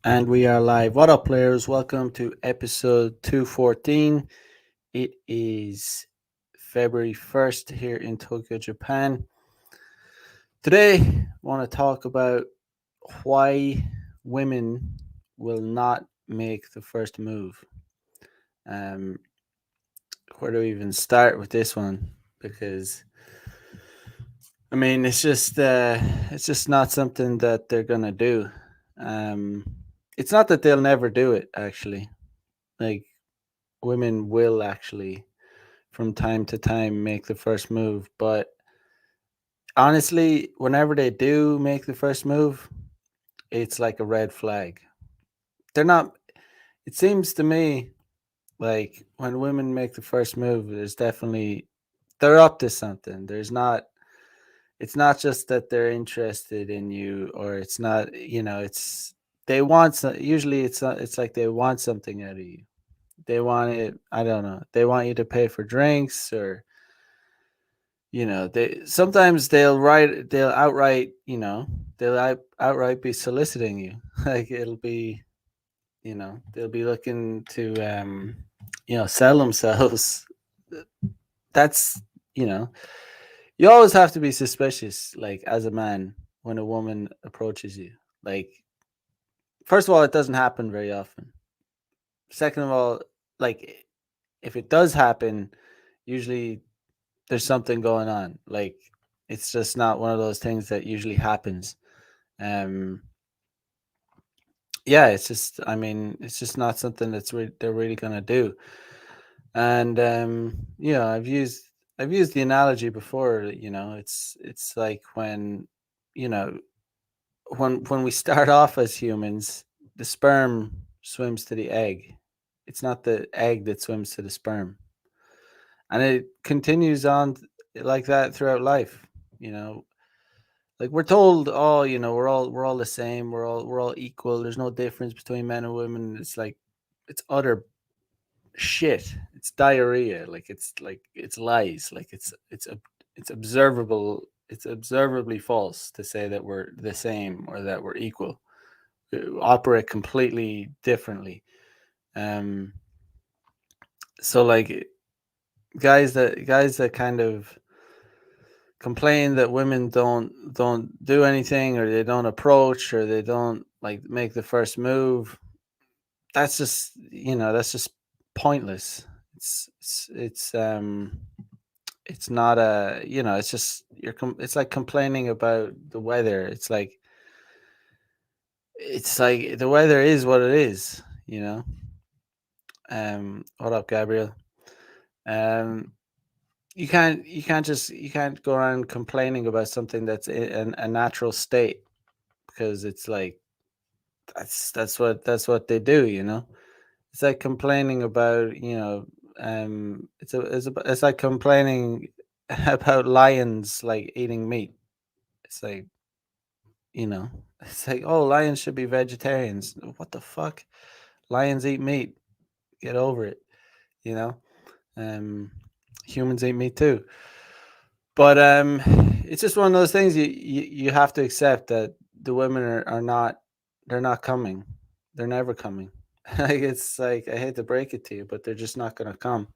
And we are live. What up, players? Welcome to episode 214. It is February 1st here in Tokyo, Japan. Today, I want to talk about why women will not make the first move. Um, where do we even start with this one? Because it's just not something that they're gonna do. Um, it's not that they'll never do it. Actually, like women will actually from time to time make the first move, but honestly, whenever they do make the first move, it's like a red flag. They're not It seems to me like when women make the first move, there's definitely they're up to something. There's not It's not just that they're interested in you, or it's not, it's they want usually it's like they want something out of you. They want it, I don't know. They want you to pay for drinks, or they sometimes they'll outright, outright be soliciting you. Like it'll be, they'll be looking to sell themselves. That's, you know, you always have to be suspicious, like as a man, when a woman approaches you. Like, first of all, it doesn't happen very often. Second of all, like if it does happen, usually there's something going on. Like it's just not one of those things that usually happens. Um, yeah, it's just not something they're really gonna do. And I've used the analogy before. It's like when you know when we start off as humans, the sperm swims to the egg. It's not the egg that swims to the sperm, and it continues on like that throughout life. You know, like we're told, oh, we're all the same. We're all equal. There's no difference between men and women. It's like it's utter shit. It's diarrhea. Like it's lies. Like it's observable. It's observably false to say that we're the same or that we're equal. We operate completely differently. Um. So like guys that kind of complain that women don't do anything, or they don't approach, or they don't like make the first move, that's just pointless. It's not a, it's just it's like complaining about the weather. It's like the weather is what it is. What up, Gabriel? um you can't go around complaining about something that's a natural state, because it's like that's what they do. It's like complaining about, it's like complaining about lions like eating meat. It's like, you know it's like, oh, lions should be vegetarians. What the fuck? Lions eat meat. Get over it. you know um Humans eat meat too. But it's just one of those things. You have to accept that the women are not, they're not coming. They're never coming. Like it's like, I hate to break it to you, but they're just not gonna come.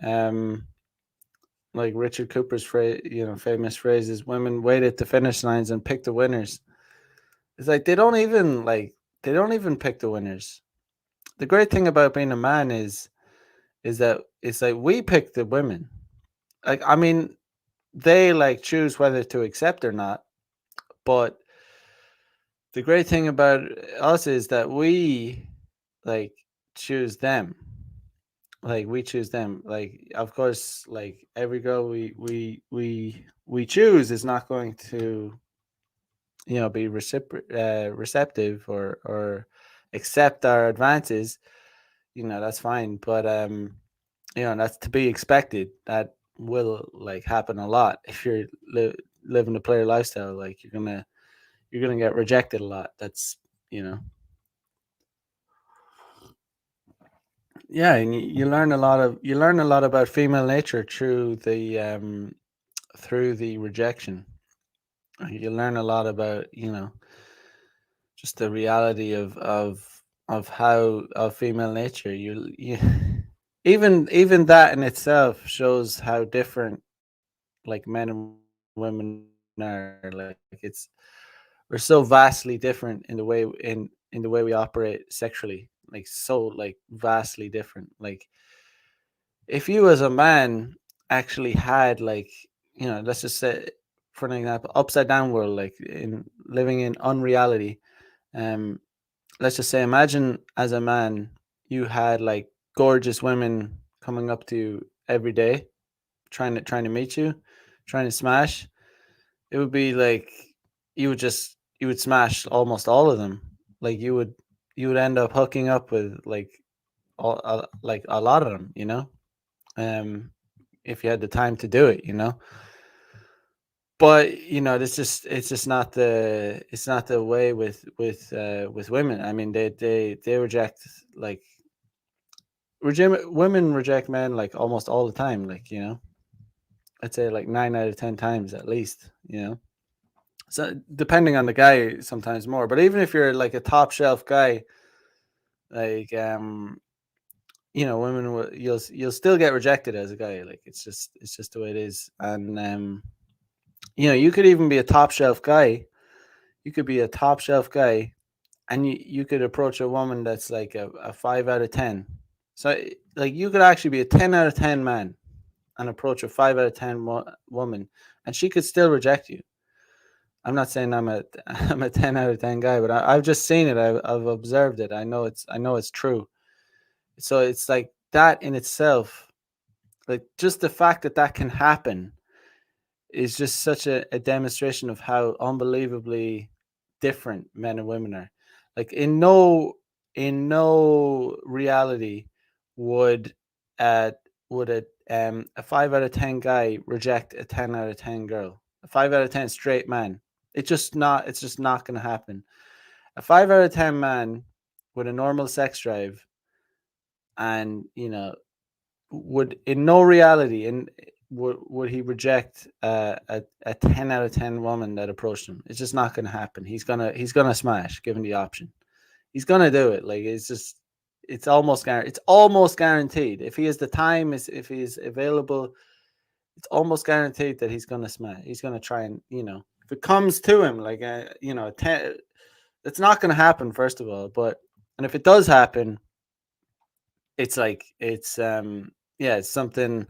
Um, like Richard Cooper's phrase, famous phrase is, "Women wait at the finish lines and pick the winners." It's like they don't even pick the winners. The great thing about being a man is that it's like we pick the women. Like, I mean, they like choose whether to accept or not. But the great thing about us is that we like choose them. Like we choose them. Like, of course, like every girl we choose is not going to, be receptive, or accept our advances. That's fine. But that's to be expected. That will like happen a lot if you're living a player lifestyle. Like you're gonna get rejected a lot. That's, you know yeah. And you learn a lot about female nature through the rejection. You learn a lot about, just the reality of how of female nature. You even that in itself shows how different like men and women are. Like we're so vastly different in the way we operate sexually. Like so like vastly different. Like if you as a man actually had like, let's just say for an example, upside down world, like in living in unreality. um let's just say, imagine as a man you had like gorgeous women coming up to you every day, trying to meet you, trying to smash. It would be like you would smash almost all of them. Like you would end up hooking up with like like a lot of them, um if you had the time to do it. But it's just not the way with women. I mean, they reject, like, women reject men like almost all the time, like, I'd say like 9 out of 10 times at least. So depending on the guy, sometimes more. But even if you're like a top shelf guy, like, women you'll still get rejected as a guy. Like it's just the way it is. And you could even be a top shelf guy. You could be a top shelf guy, and you could approach a woman that's like a 5 out of 10. So like you could actually be a 10 out of 10 man and approach a 5 out of 10 woman, and she could still reject you. I'm not saying I'm a 10 out of 10 guy, but I've just seen it. I've observed it. I know it's true. So it's like that in itself, like just the fact that that can happen is just such a demonstration of how unbelievably different men and women are. Like in no reality would uh would a 5 out of 10 guy reject a 10 out of 10 girl. A 5 out of 10 straight man. It's just not gonna happen. A 5 out of 10 man with a normal sex drive, and would in no reality and would he reject a 10 out of 10 woman that approached him. It's just not going to happen. He's gonna smash given the option. He's gonna do it. Like it's almost guaranteed. If he has the time, if he's available, it's almost guaranteed that he's gonna smash. He's gonna try, and if it comes to him, like, 10, it's not gonna happen, first of all. But and if it does happen, it's like yeah, it's something.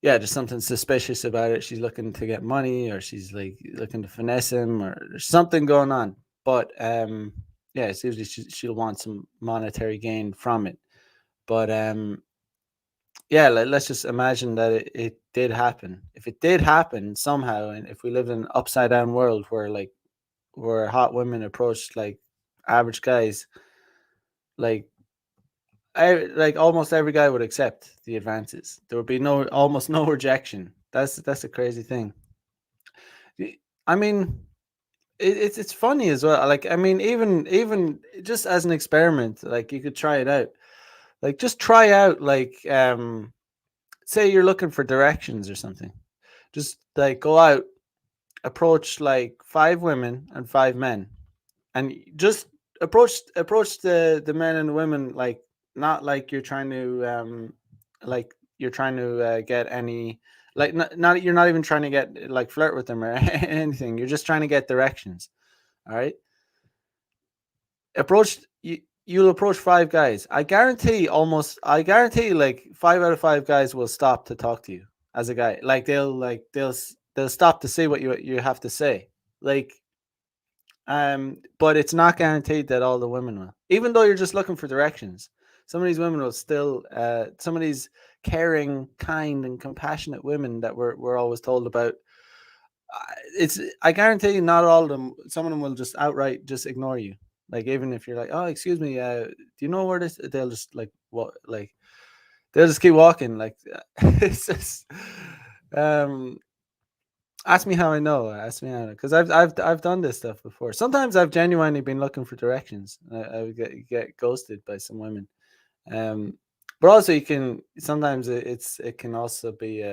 Yeah, just something suspicious about it. She's looking to get money, or she's like looking to finesse him, or there's something going on. But yeah, it's usually she'll want some monetary gain from it. But yeah, let's just imagine that it did happen. If it did happen somehow, and if we lived in an upside down world where hot women approached like average guys, like like almost every guy would accept the advances. There would be almost no rejection. That's a crazy thing. I mean, it's funny as well. Like, I mean, even just as an experiment, like you could try it out. Like just try out, like, say you're looking for directions or something. Just like go out, approach like 5 women and 5 men, and just approach the men and the women, like not like you're trying to get any, like, not you're not even trying to get like flirt with them or anything. You're just trying to get directions. All right, approach you. You'll approach 5 guys. I guarantee like 5 out of 5 guys will stop to talk to you as a guy. Like they'll stop to see what you have to say. Like, but it's not guaranteed that all the women will. Even though you're just looking for directions, some of these women will still. Some of these caring, kind, and compassionate women that we're always told about. I guarantee you, not all of them. Some of them will just outright just ignore you. Like, even if you're like, oh, excuse me, do you know where this? They'll just like what like they'll just keep walking. Like it's just um ask me how I know. Ask me how, because I've done this stuff before. Sometimes I've genuinely been looking for directions. I would get ghosted by some women. Um, but also you can sometimes it can also be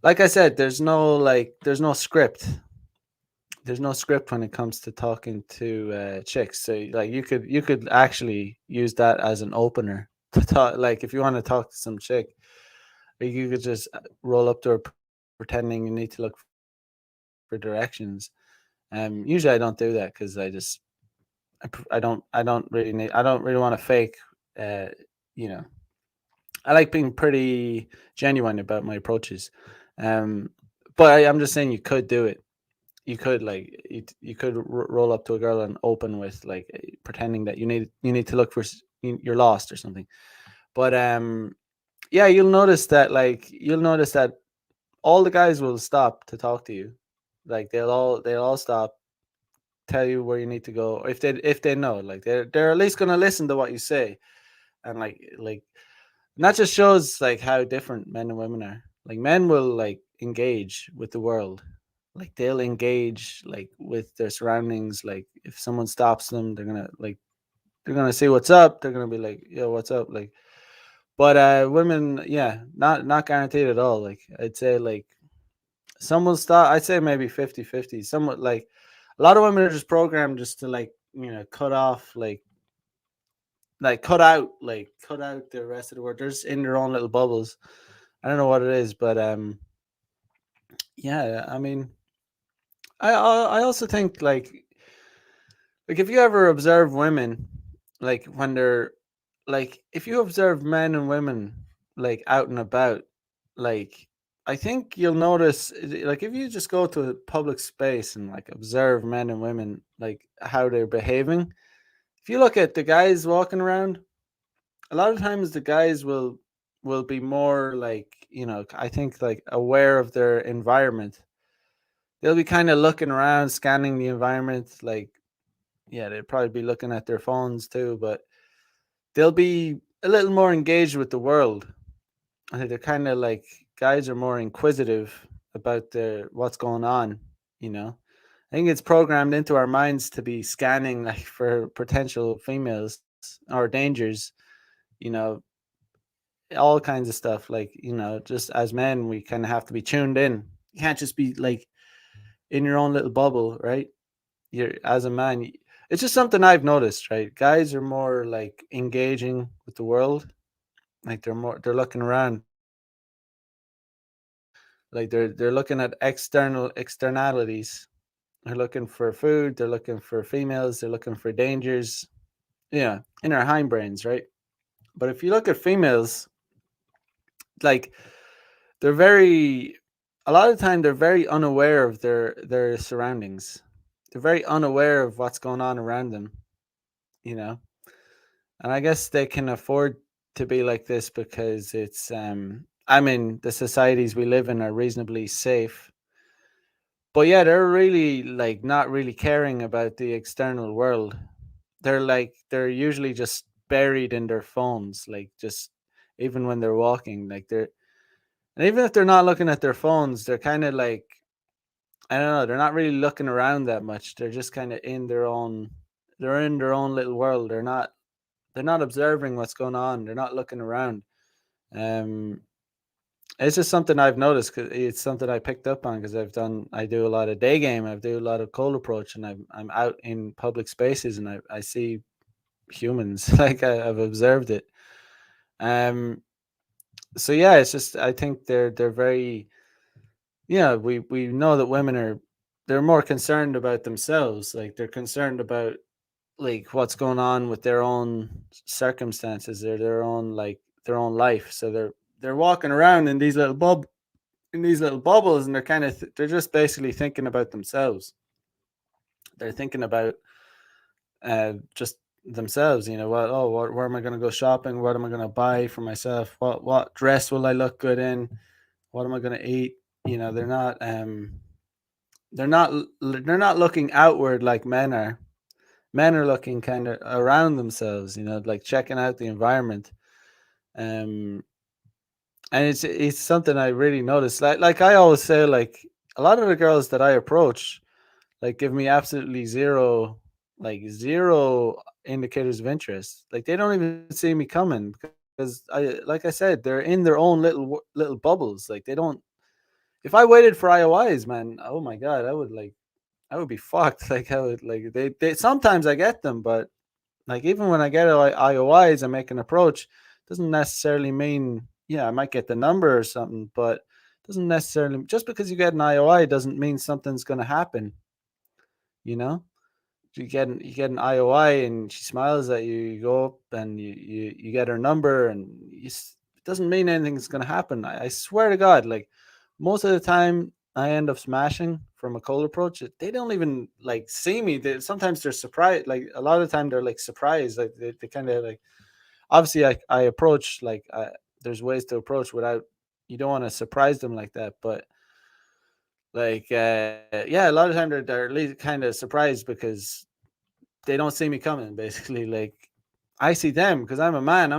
like I said, there's no script. there's no script when it comes to talking to chicks. So like you could actually use that as an opener to talk. Like if you want to talk to some chick, like you could just roll up to her pretending you need to look for directions. Usually I don't do that because I don't really want to fake. Uh, you know, I like being pretty genuine about my approaches. Um, but I'm just saying you could do it. You could you could roll up to a girl and open with like pretending that you need to look for you're lost or something. But yeah, you'll notice that all the guys will stop to talk to you. Like they'll all stop, tell you where you need to go, or if they know, like they're at least gonna listen to what you say, and and that just shows like how different men and women are. Like men will like engage with the world, like they'll engage like with their surroundings. Like if someone stops them, they're gonna say what's up. They're gonna be like, yo, what's up? Like, but women, yeah, not guaranteed at all. Like I'd say like some will stop. I'd say maybe 50-50. Somewhat like a lot of women are just programmed just to cut off cut out the rest of the world. They're just in their own little bubbles. I don't know what it is, but yeah. I mean, I also think like if you ever observe women, like when they're like if you observe men and women like out and about, like I think you'll notice like if you just go to a public space and like observe men and women like how they're behaving. If you look at the guys walking around, a lot of times the guys will be more like I think like aware of their environment. They'll be kind of looking around, scanning the environment. Like yeah, they'd probably be looking at their phones too, but they'll be a little more engaged with the world. I think they're kind of like guys are more inquisitive about their what's going on. You know, I think it's programmed into our minds to be scanning like for potential females or dangers. You know, all kinds of stuff. Like just as men, we kind of have to be tuned in. You can't just be like in your own little bubble, right? You're as a man. It's just something I've noticed, right? Guys are more like engaging with the world. Like they're looking around, like they're looking at externalities. They're looking for food, they're looking for females, they're looking for dangers. Yeah, in our hindbrains, right? But if you look at females, like they're very a lot of the time they're very unaware of their surroundings. They're very unaware of what's going on around them, you know. And I guess they can afford to be like this because it's I mean the societies we live in are reasonably safe. But yeah, they're really like not really caring about the external world. They're usually just buried in their phones, like just even when they're walking, like they're and even if they're not looking at their phones, they're kind of like I don't know, they're not really looking around that much. They're just kind of they're in their own little world. They're not observing what's going on. They're not looking around. Um, it's just something I've noticed. 'Cause it's something I picked up on because I do a lot of day game. I do a lot of cold approach, and I'm out in public spaces, and I see humans. Like I've observed it. Um, so yeah, it's just I think they're very yeah. We know that women they're more concerned about themselves. Like they're concerned about like what's going on with their own circumstances or their own life. So they're walking around in these little bubbles, and they're they're just basically thinking about themselves. They're thinking about just themselves. Where am I going to go shopping? What am I going to buy for myself? What dress will I look good in? What am I going to eat? They're not looking outward like men are. Men are looking kind of around themselves, like checking out the environment. Um, and it's something I really noticed. Like I always say, like a lot of the girls that I approach, like give me absolutely zero indicators of interest. Like they don't even see me coming because like I said, they're in their own little bubbles. Like they don't. If I waited for IOIs, man, oh my god, I would like I would be fucked. Like I would like they sometimes I get them, but like even when I get IOIs and make an approach, doesn't necessarily mean yeah I might get the number or something, but doesn't necessarily just because you get an IOI doesn't mean something's going to happen. You know, you get an IOI and she smiles at you. You go up and you get her number, and it doesn't mean anything's going to happen. I swear to God, like most of the time I end up smashing from a cold approach. They don't even like see me. Sometimes they're surprised. Like a lot of the time they're like surprised. Like they kind of like obviously I approach like there's ways to approach without you don't want to surprise them like that, but like yeah, a lot of time they're at least kind of surprised because they don't see me coming. Basically, like I see them because I'm a man.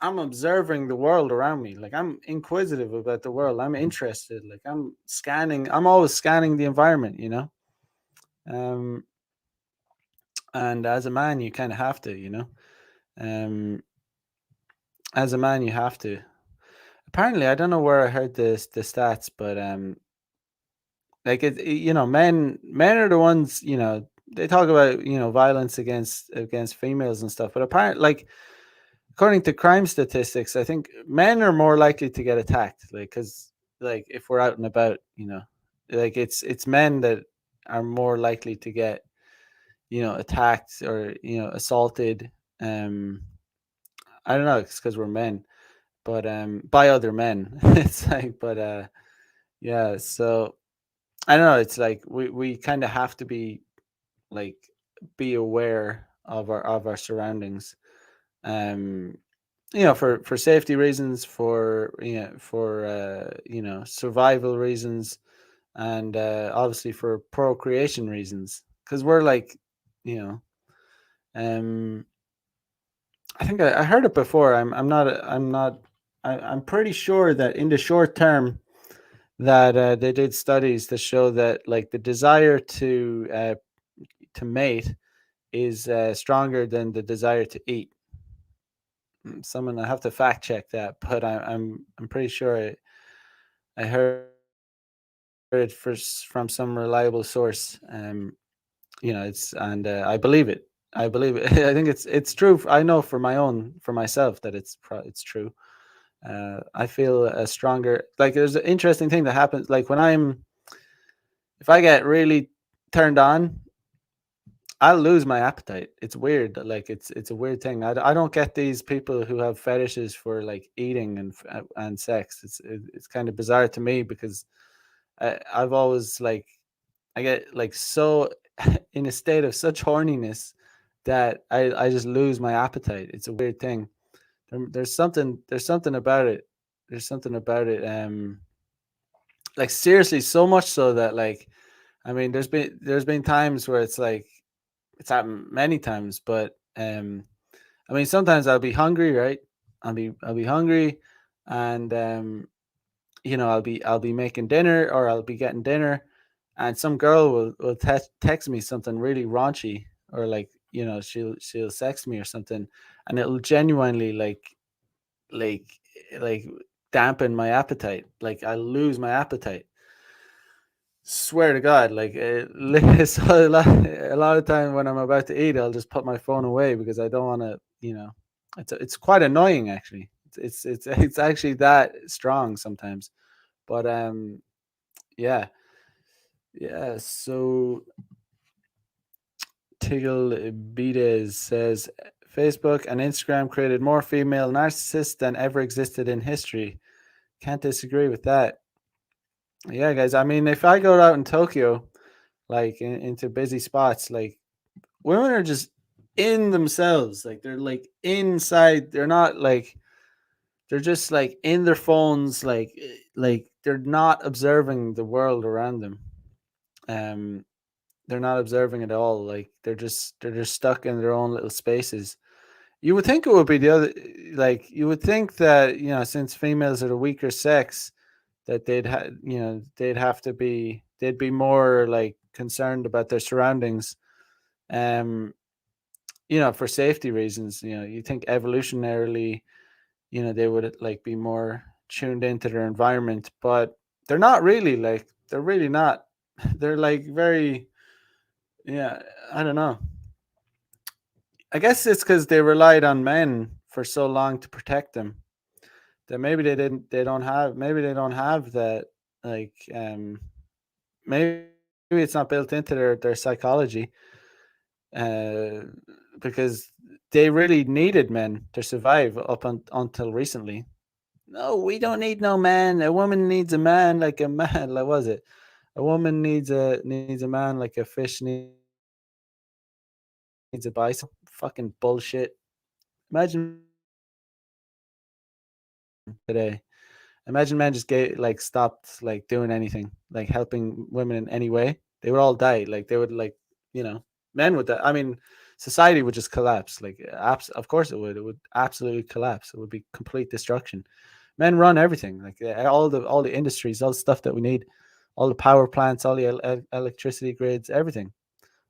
I'm observing the world around me. Like I'm inquisitive about the world. I'm interested. Like I'm scanning. I'm always scanning the environment. Um, and as a man, you kind of have to. Um, as a man, you have to. Apparently, I don't know where I heard the stats, but like men are the ones they talk about violence against females and stuff, but apparently like according to crime statistics, I think men are more likely to get attacked, like because like if we're out and about, like it's men that are more likely to get attacked or assaulted. um I don't know, it's because we're men, but by other men. It's like, but yeah, so I don't know. It's like we kind of have to like be aware of our surroundings. Um, for safety reasons, for survival reasons, and obviously for procreation reasons. Because we're like, you know, um, I think I heard it before. I'm pretty sure that in the short term that they did studies to show that like the desire to mate is stronger than the desire to eat. Someone I have to fact check that, but I'm pretty sure I heard it from some reliable source. It's and I believe it. I believe it. I think it's true. I know for myself that it's true. I feel a stronger like there's an interesting thing that happens like when if I get really turned on, I'll lose my appetite. It's weird. Like it's a weird thing. I don't get these people who have fetishes for like eating and sex. It's kind of bizarre to me because I've always like I get like so in a state of such horniness that I just lose my appetite. It's a weird thing. There's something about it. There's something about it. Like seriously, so much so that like I mean, there's been times where it's like it's happened many times, but I mean, sometimes I'll be hungry, right? I'll be hungry, and I'll be making dinner or I'll be getting dinner, and some girl will text me something really raunchy or like she'll sext me or something, and it'll genuinely like like dampen my appetite. Like I lose my appetite. Swear to God, like so a lot of time when I'm about to eat, I'll just put my phone away because I don't want to. It's quite annoying actually. It's actually that strong sometimes, but yeah, yeah. So Tiggle Beates says Facebook and Instagram created more female narcissists than ever existed in history. Can't disagree with that. Yeah, guys. I mean, if I go out in Tokyo, like into busy spots, like women are just in themselves. Like they're like inside. They're not like they're just like in their phones. Like they're not observing the world around them. Um, they're not observing at all. Like they're just stuck in their own little spaces. You would think it would be the other. Like you would think that since females are the weaker sex, that they'd have to be they'd be more like concerned about their surroundings. Um, for safety reasons. You think evolutionarily, they would like be more tuned into their environment, but they're not really. Like they're really not. They're like very. Yeah, I don't know. I guess it's because they relied on men for so long to protect them that maybe maybe they don't have that, like, maybe it's not built into their psychology, uh, because they really needed men to survive until recently. No, we don't need no man. A woman needs a man like a man. Like, was it? A woman needs a man like a fish needs a bicycle. Fucking bullshit. Imagine men just today. Imagine men just get like stopped like doing anything, like helping women in any way. They would all die. Like they would like, you know, men would die. I mean, society would just collapse. Like, of course it would. It would absolutely collapse. It would be complete destruction. Men run everything. Like, all the industries, all the stuff that we need, all the power plants, all the electricity grids, everything,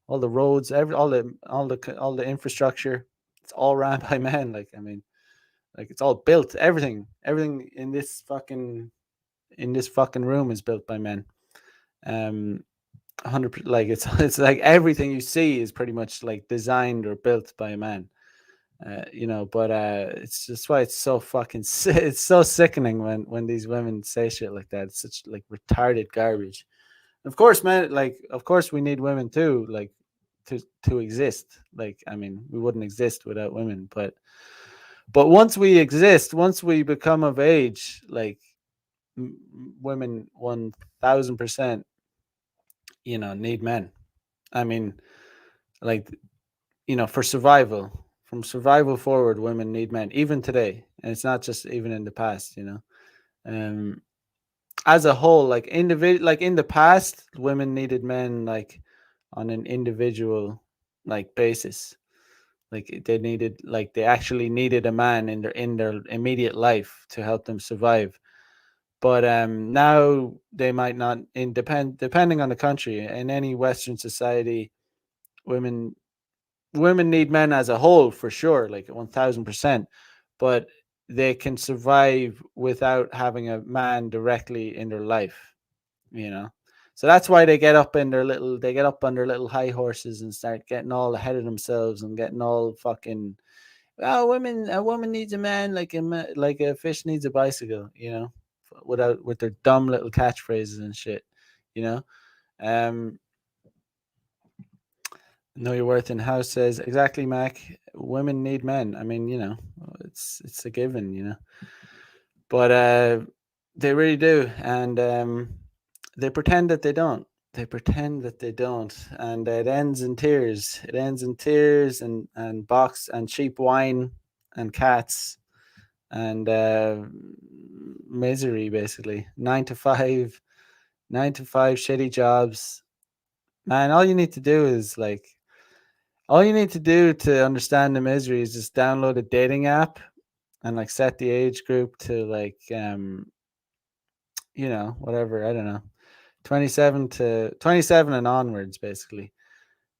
all the roads, all the infrastructure. It's all ran by men. Like, I mean, like, it's all built. Everything in this fucking room is built by men. 100. Like, it's like everything you see is pretty much like designed or built by a man. But it's just why it's so fucking it's so sickening when these women say shit like that. It's such like retarded garbage. Of course, man. Like, of course we need women too. Like, to exist. Like, I mean, we wouldn't exist without women. But once we exist, once we become of age, like, women 1,000%, need men. I mean, like, for survival, from survival forward, women need men, even today. And it's not just even in the past, Um, as a whole, like in the past, women needed men like on an individual like basis. Like, they actually needed a man in their immediate life to help them survive. But now they might not, depending on the country. In any Western society, women women need men as a whole, for sure, like 1,000%. But they can survive without having a man directly in their life, you know. So that's why they get up on their little high horses and start getting all ahead of themselves and getting all fucking, oh, a woman needs a man like like a fish needs a bicycle, with their dumb little catchphrases and shit, you know. Um, know your worth in house says exactly, Mac. Women need men. I mean, it's a given, but they really do, and they pretend that they don't. They pretend that they don't, and it ends in tears. It ends in tears and box and cheap wine and cats and misery, basically. 9 to 5, 9 to 5 shitty jobs. Man, all you need to do to understand the misery is just download a dating app and like set the age group to like whatever, I don't know, 27 and onwards, basically.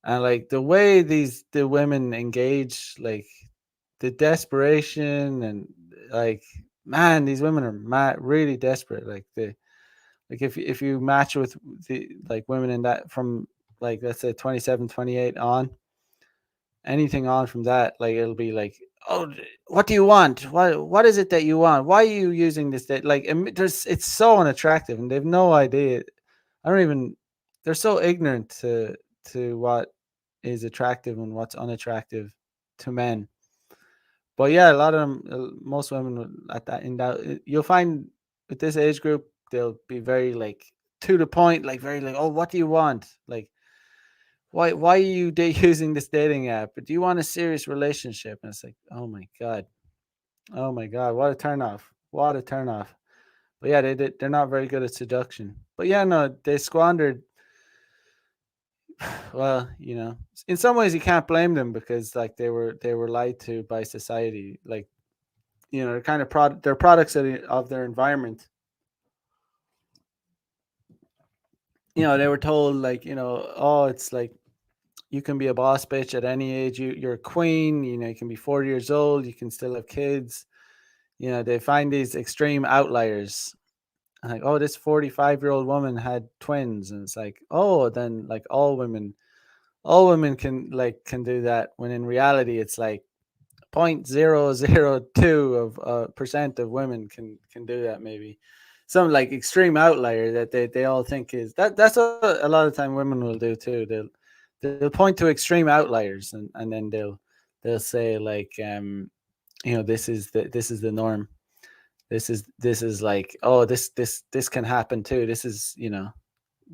And like the women engage, like the desperation and like, man, these women are really desperate. Like if you match with the like women in that from, like, let's say 27, 28 on, anything on from that, like, it'll be like, oh, what do you want? What is it that you want? Why are you using this? That, like, it's so unattractive, and they've no idea. I don't even. They're so ignorant to what is attractive and what's unattractive to men. But yeah, a lot of them, most women at that in that you'll find with this age group, they'll be very like to the point, like very like, oh, what do you want? Like, why are you using this dating app? Do you want a serious relationship? And it's like, oh my god, what a turn off, what a turn off. But yeah, they're not very good at seduction. But yeah, no, they squandered. Well, in some ways you can't blame them, because like they were lied to by society. Like, they're kind of they're products of their environment. They were told, like, oh, it's like you can be a boss bitch at any age. You're a queen. You can be 40 years old. You can still have kids. They find these extreme outliers. Like, oh, this 45-year-old woman had twins, and it's like, oh, then like all women all women can do that, when in reality it's like 0.002 of percent of women can do that. Maybe some like extreme outlier that they all think is that. That's what a lot of time women will do too. They'll point to extreme outliers, and then they'll say like, this is the norm. This is like, oh, this can happen too. This is,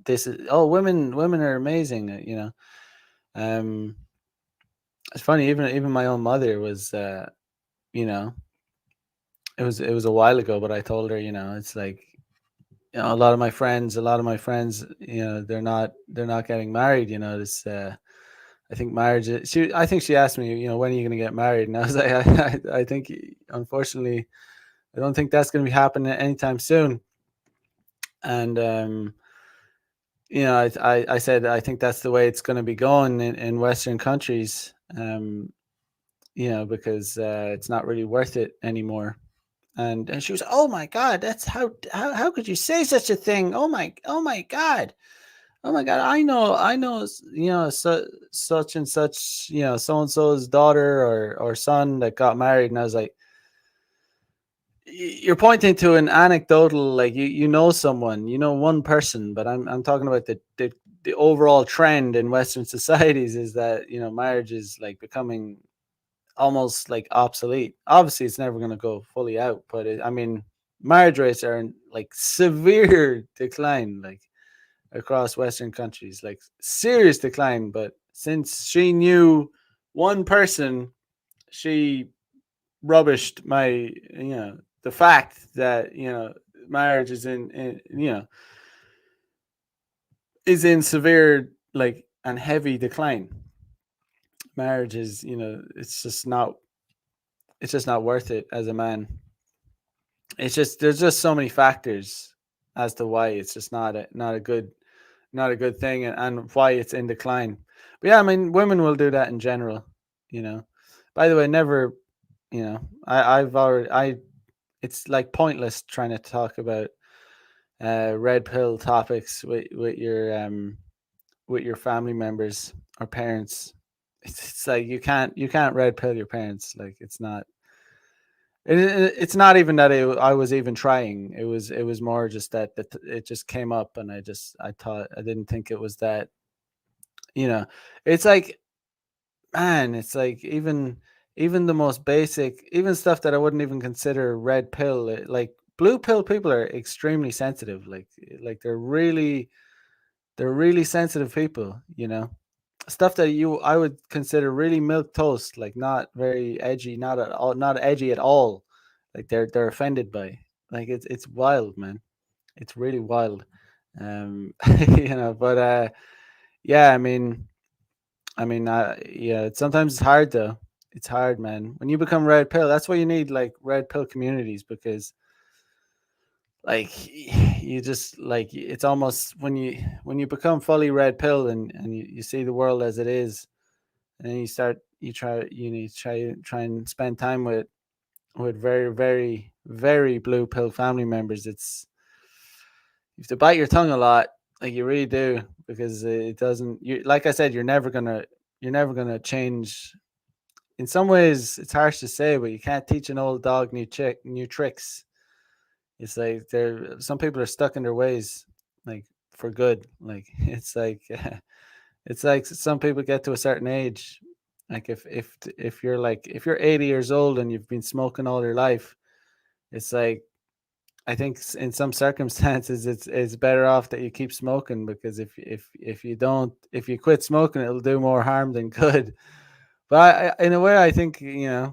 this is, oh, women are amazing. Um it's funny, even my own mother was, you know it was a while ago, but I told her, it's like, a lot of my friends, they're not getting married. This, I think marriage I think she asked me, when are you going to get married, and I was like, I think, unfortunately, I don't think that's going to be happening anytime soon. And I said I think that's the way it's going to be going in Western countries. Because it's not really worth it anymore. And she was, oh my god, that's how could you say such a thing? Oh my god, oh my god, I know, such and such, so and so's daughter or son that got married. And I was like, you're pointing to an anecdotal, like, you know someone, one person, but I'm talking about the overall trend in Western societies is that, marriage is like becoming almost like obsolete. Obviously, it's never going to go fully out, but I mean, marriage rates are in like severe decline, like across Western countries, like serious decline. But since she knew one person, she rubbished the fact that, marriage is in severe, like, and heavy decline. Marriage is, it's just not worth it as a man. It's just, there's just so many factors as to why it's just not a good thing, and why it's in decline. But yeah, I mean, women will do that in general. You know. By the way, never. I've already. It's like pointless trying to talk about red pill topics with your family members or parents. It's like you can't red pill your parents. Like, it's not even that I was even trying. It was more just that it just came up, and I didn't think it was that. You know, it's like, man, it's like, even the most basic, even stuff that I wouldn't even consider red pill, like blue pill people are extremely sensitive. Like they're really sensitive people. Stuff that you I would consider really milk toast, like not very edgy, not at all, not edgy at all. Like they're offended by. Like it's wild, man. It's really wild. But yeah, yeah, sometimes it's hard though. It's hard, man. When you become red pill, that's why you need like red pill communities, because like you just like, it's almost when you become fully red pill, and you see the world as it is, and then you try and spend time with very, very, very blue pill family members. You have to bite your tongue a lot, like you really do, because it doesn't. You Like I said, you're never gonna change. In some ways, it's harsh to say, but you can't teach an old dog new tricks. It's like some people are stuck in their ways, like, for good. Like it's like some people get to a certain age, like if you're 80 years old and you've been smoking all your life, it's like, I think in some circumstances it's better off that you keep smoking, because if you quit smoking, it'll do more harm than good. But in a way, I think, I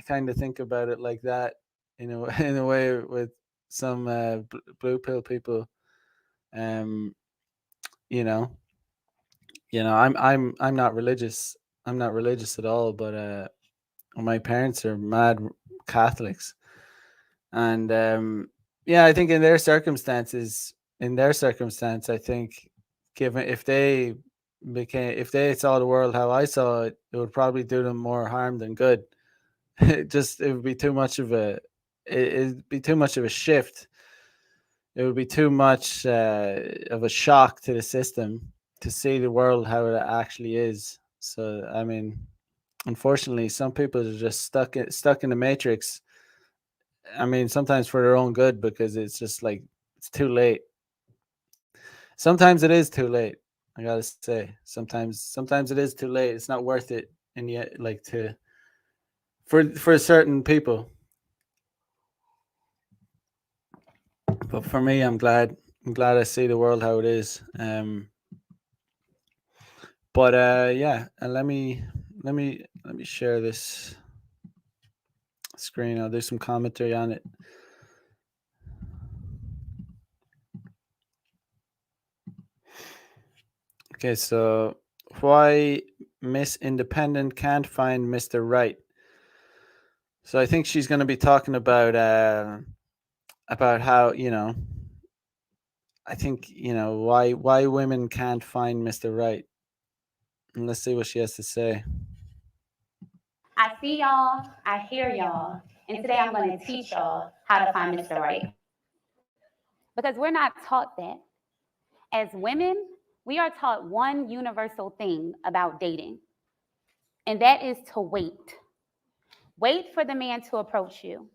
kind of think about it like that, in a way, with some blue pill people. Um, you know, I'm not religious. I'm not religious at all, but my parents are mad Catholics, and yeah, I think in their circumstance, I think, given if they saw the world how I saw it, it would probably do them more harm than good. It would be too much of it'd be too much of a shift. It would be too much of a shock to the system. to see the world how it actually is. So I mean, unfortunately, some people are just stuck in the matrix. I mean, sometimes for their own good because it's just like it's too late. Sometimes it is too late. I gotta say, sometimes it is too late. It's not worth it, and yet like to for certain people. But for me, I'm glad I see the world how it is. But yeah, and let me share this screen. I'll do some commentary on it. Okay, so why Miss Independent can't find Mr. Right. So I think she's going to be talking about how I think why women can't find Mr. Right. And let's see what she has to say. I see y'all, I hear y'all, and today I'm going to teach y'all how to find Mr. Right. Because we're not taught that. As women, we are taught one universal thing about dating, and that is to wait. Wait for the man to approach you.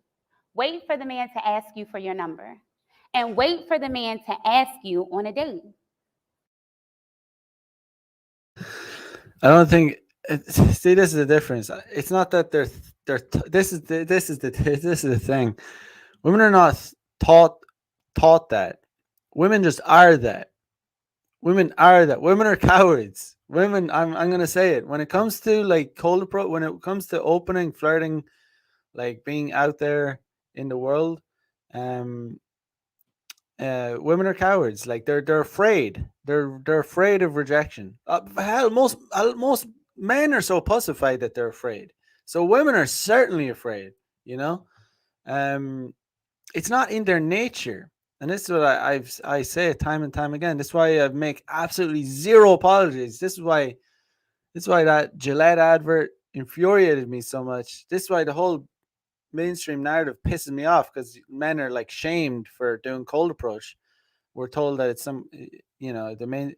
Wait for the man to ask you for your number. And wait for the man to ask you on a date. I don't think. See, this is the difference. It's not that this is the thing. Women are not taught that. Women just are that. Women are that. Women are cowards. Women. I'm gonna say it. When it comes to like cold approach, when it comes to opening, flirting, like being out there in the world, um, women are cowards. Like they're afraid. They're afraid of rejection. Hell, most men are so pussified that they're afraid. So women are certainly afraid. You know, um, it's not in their nature, and this is what I say it time and time again. This is why I make absolutely zero apologies. This is why that Gillette advert infuriated me so much. This is why the whole mainstream narrative pisses me off because men are like shamed for doing cold approach. We're told that it's the main,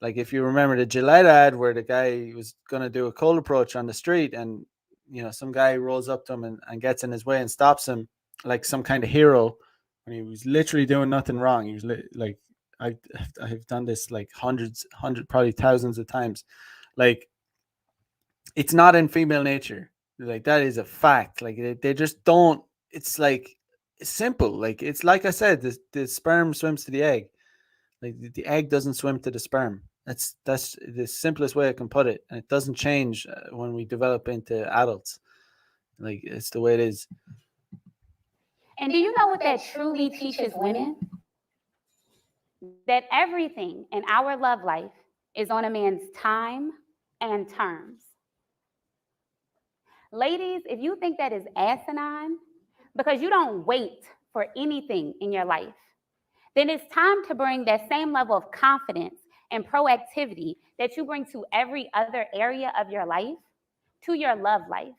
like if you remember the Gillette ad where the guy was going to do a cold approach on the street and some guy rolls up to him and gets in his way and stops him like some kind of hero when he was literally doing nothing wrong. He was like I I've done this like probably thousands of times. Like it's not in female nature. Like that is a fact. Like they just don't. It's like it's simple. Like it's like I said, the sperm swims to the egg. Like the egg doesn't swim to the sperm. That's the simplest way I can put it, and it doesn't change when we develop into adults. Like it's the way it is. And do you know what that truly teaches women? That everything in our love life is on a man's time and terms. Ladies, if you think that is asinine, because you don't wait for anything in your life, then it's time to bring that same level of confidence and proactivity that you bring to every other area of your life to your love life.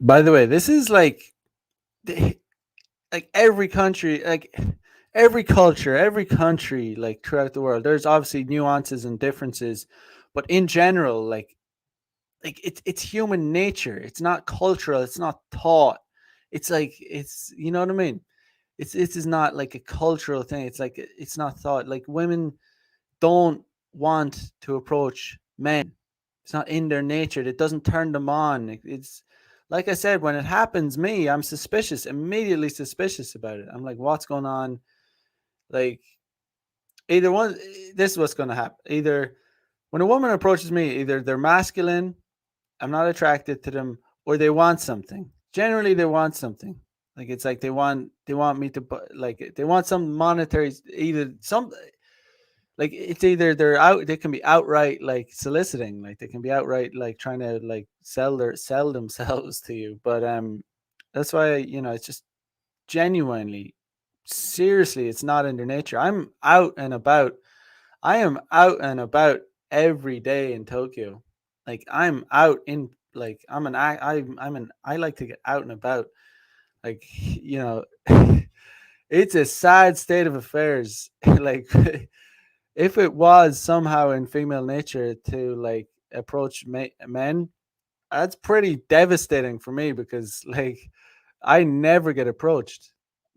By the way, this is like every culture, every country, like throughout the world. There's obviously nuances and differences, but in general, like it's human nature. It's not cultural. It's not taught. It's like you know what I mean. It is not like a cultural thing. It's like it's not thought. Like women don't want to approach men. It's not in their nature. It doesn't turn them on. It's like I said, when it happens, I'm suspicious, immediately suspicious about it. I'm like, what's going on? Like either one, this is what's going to happen. Either when a woman approaches me, either they're masculine, I'm not attracted to them, or they want something. Generally, they want something. Like it's like they want me to like they want some monetary either some like it's either they can be outright like soliciting, like they can be outright like trying to like sell themselves to you. But that's why it's just genuinely seriously it's not in their nature. I am out and about every day in Tokyo. Like I'm out in like I'm an I like to get out and about. Like it's a sad state of affairs. Like, if it was somehow in female nature to like approach men, that's pretty devastating for me because like I never get approached.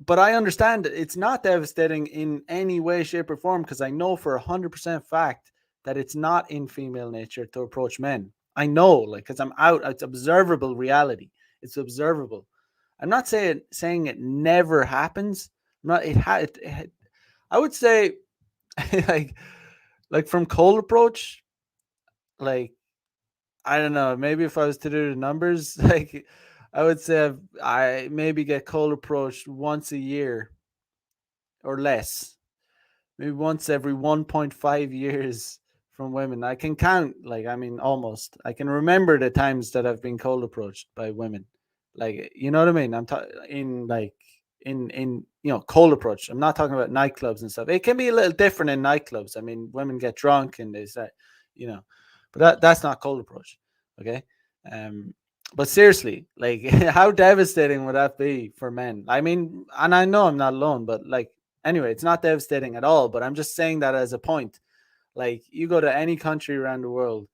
But I understand that it's not devastating in any way, shape, or form because I know for 100% fact that it's not in female nature to approach men. I know, like, because I'm out. It's observable reality. It's observable. I'm not saying it never happens. I'm not. I would say, like, from cold approach, like I don't know. Maybe if I was to do the numbers, like I would say I maybe get cold approached once a year or less, maybe once every 1.5 years from women. I can count, like, I mean, almost. I can remember the times that I've been cold approached by women. Like, you know what I mean? I'm talking in like cold approach. I'm not talking about nightclubs and stuff. It can be a little different in nightclubs. I mean, women get drunk and they say, you know, but that's not cold approach. Okay. Um, but seriously, like, how devastating would that be for men? I mean, and I know I'm not alone, but like, anyway, it's not devastating at all. But I'm just saying that as a point. Like, you go to any country around the world,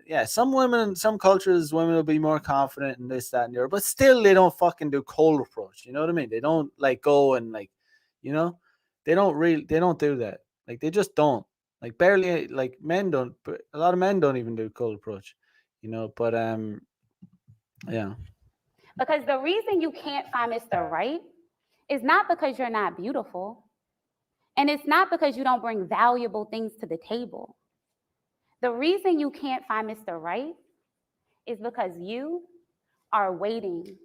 yeah. Some women, some cultures, women will be more confident in this, that, and the other, but still, they don't fucking do cold approach. You know what I mean? They don't like go and like, you know, they don't do that. Like, they just don't. Like, barely. Like, men don't. A lot of men don't even do cold approach. But yeah. Because the reason you can't find Mr. Right is not because you're not beautiful, and it's not because you don't bring valuable things to the table. The reason you can't find Mr. Right is because you are waiting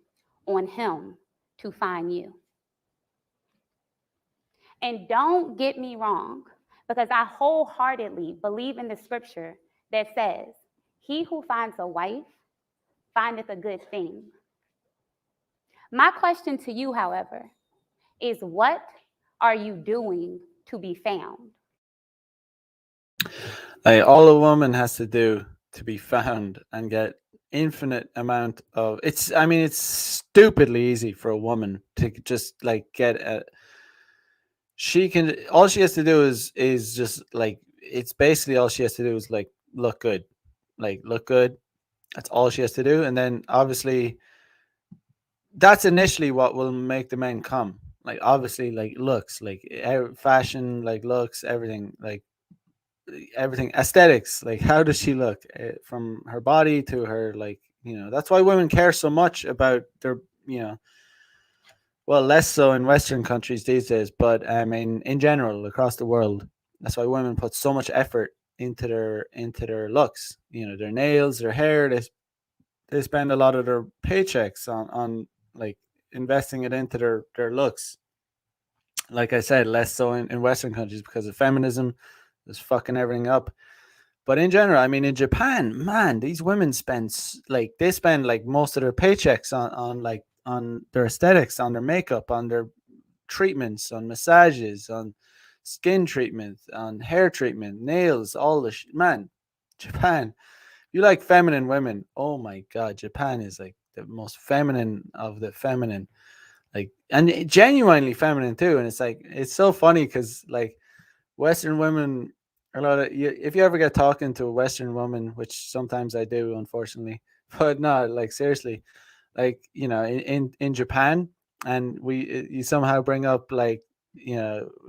on him to find you. And don't get me wrong, because I wholeheartedly believe in the scripture that says, "He who finds a wife findeth a good thing." My question to you, however, is what are you doing to be found? Like, all a woman has to do to be found and get infinite amount of it's I mean, it's stupidly easy for a woman to just like get a she can all she has to do is just like it's basically all she has to do is like look good. Like, look good. That's all she has to do. And then obviously that's initially what will make the men come. Like, obviously, like looks, like fashion, like looks, everything, aesthetics. Like, how does she look, from her body to her, like, that's why women care so much about their, well, less so in Western countries these days, but in general across the world. That's why women put so much effort into their looks. Their nails, their hair. They spend a lot of their paychecks on like investing it into their looks. Like I said, less so in Western countries because of feminism is fucking everything up. But in general, I mean, in Japan, man, these women they spend like most of their paychecks on like on their aesthetics, on their makeup, on their treatments, on massages, on skin treatment, on hair treatment, nails, all the man. Japan, you like feminine women? Oh my god, Japan is like the most feminine of the feminine, like, and genuinely feminine too. And it's like it's so funny because like Western women, a lot of if you ever get talking to a Western woman, which sometimes I do, unfortunately, but no, like seriously, like in Japan, and you somehow bring up like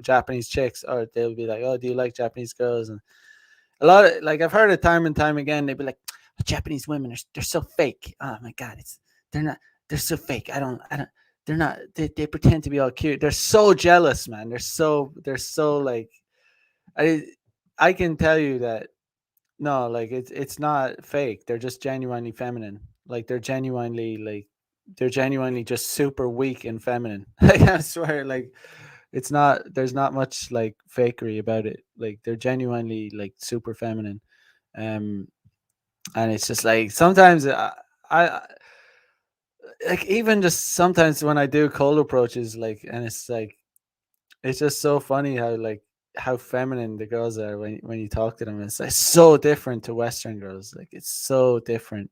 Japanese chicks, or they'll be like, oh, do you like Japanese girls? And a lot of like I've heard it time and time again. They'd be like, Japanese women they're so fake. Oh my god, they're not they're so fake. I don't they're not they pretend to be all cute. They're so jealous, man. They're so like I I can tell you that no, like it's not fake. They're just genuinely feminine. Like they're genuinely just super weak and feminine. Like, I swear, like it's not there's not much like fakery about it. Like, they're genuinely like super feminine. Um and it's just like sometimes I like even just sometimes when I do cold approaches, like, and it's just so funny how feminine the girls are when you talk to them. It's like so different to Western girls. Like, it's so different.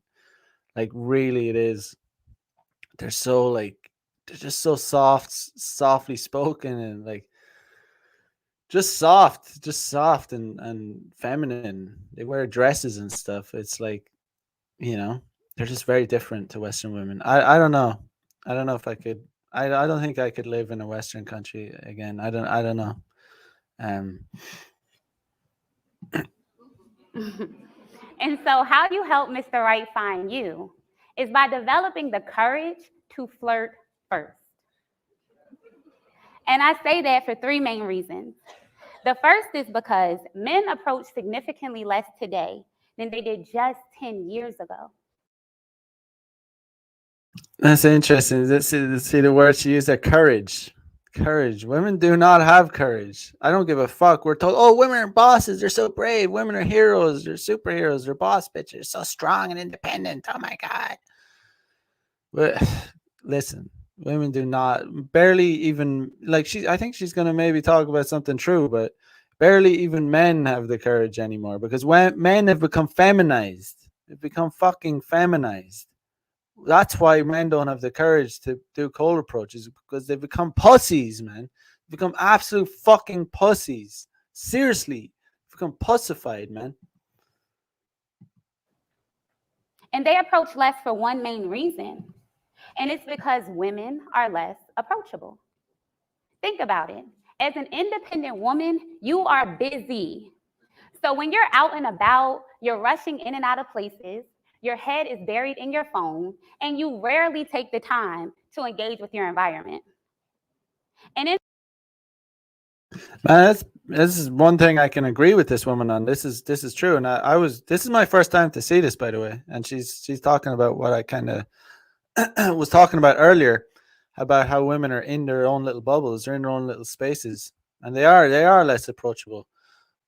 Like, really, it is. They're so like they're just so softly spoken, and like just soft and feminine. They wear dresses and stuff. It's like, you know, they're just very different to Western women. I don't know. I don't know if I could. I don't think I could live in a Western country again. I don't know. Um, And so, how you help Mr. Right find you is by developing the courage to flirt first. And I say that for three main reasons. The first is because men approach significantly less today than they did just 10 years ago. that's interesting. See the word she used there, courage. Courage. Women do not have courage. I don't give a fuck. We're told, oh, women are bosses. They're so brave. Women are heroes. They're superheroes. They're boss bitches. So strong and independent. Oh my god. But listen, women do not barely even like she. I think she's gonna maybe talk about something true, but barely even men have the courage anymore because when men have become feminized, they've become fucking feminized. That's why men don't have the courage to do cold approaches because they've become pussies, man. They've become absolute fucking pussies. Seriously, become pussified, man. And they approach less for one main reason, and it's because women are less approachable. Think about it. As an independent woman, you are busy. So when you're out and about, you're rushing in and out of places, your head is buried in your phone, and you rarely take the time to engage with your environment. And in Man, this is one thing I can agree with this woman on. This is true, and I was this is my first time to see this, by the way. And she's talking about what I kind of was talking about earlier, about how women are in their own little bubbles, they're in their own little spaces, and they are less approachable.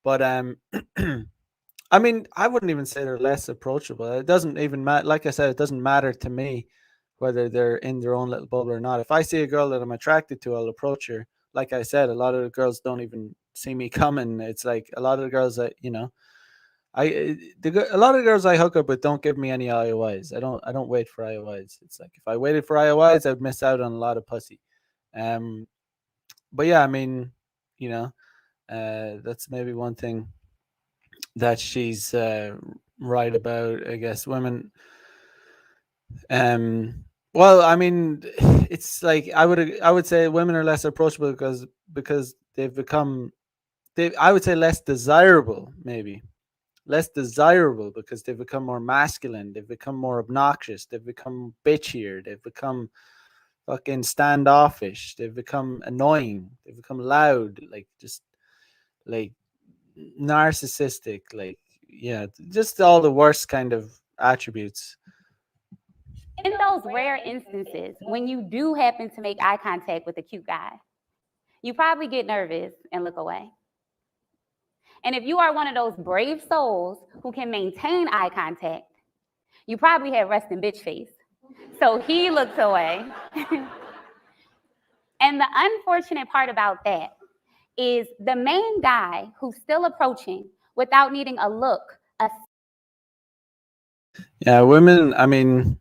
But I mean, I wouldn't even say they're less approachable. It doesn't even matter. Like I said, it doesn't matter to me whether they're in their own little bubble or not. If I see a girl that I'm attracted to, I'll approach her. Like I said, a lot of the girls don't even see me coming. It's like a lot of the girls that a lot of the girls I hook up with don't give me any IOIs. I don't wait for IOIs. It's like if I waited for IOIs, I'd miss out on a lot of pussy. Um, but yeah, I mean, you know, that's maybe one thing that she's right about. I guess women. Um, well, I mean, it's like I would say women are less approachable because they've become I would say less desirable, maybe less desirable because they've become more masculine, they've become more obnoxious, they've become bitchier, they've become fucking standoffish, they've become annoying, they've become loud, like just like narcissistic, like yeah, just all the worst kind of attributes. in those rare instances, when you do happen to make eye contact with a cute guy, you probably get nervous and look away. And if you are one of those brave souls who can maintain eye contact, you probably have resting bitch face. So he looks away. And the unfortunate part about that is the main guy who's still approaching without needing a look, a Yeah, women. I mean,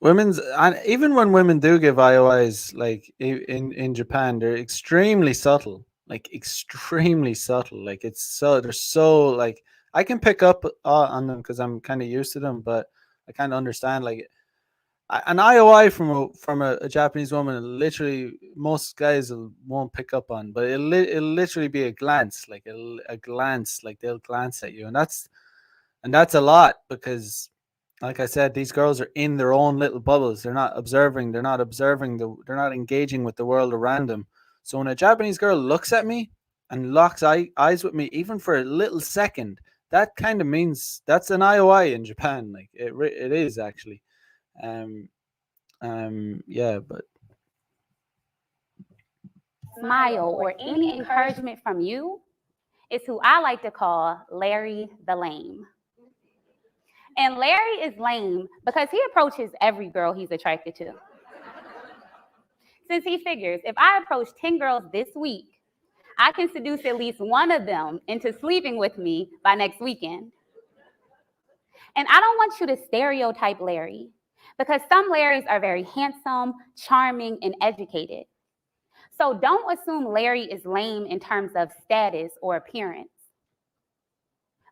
women's and even when women do give IOIs, like in Japan, they're extremely subtle, like extremely subtle. Like it's so they're so like I can pick up on them because I'm kind of used to them, but I kind of understand like an IOI from a Japanese woman. Literally, most guys won't pick up on, but it'll literally be a glance, like a glance, like they'll glance at you, and that's a lot because like I said, these girls are in their own little bubbles. They're not observing. They're not engaging with the world around them. So when a Japanese girl looks at me and locks eyes with me, even for a little second, that kind of means that's an IOI in Japan. Like it is actually. Um, yeah, but smile or any encouragement from you is who I like to call Larry the Lame. And Larry is lame because he approaches every girl he's attracted to. Since he figures if I approach 10 girls this week, I can seduce at least one of them into sleeping with me by next weekend. And I don't want you to stereotype Larry. Because some Larrys are very handsome, charming, and educated. So don't assume Larry is lame in terms of status or appearance.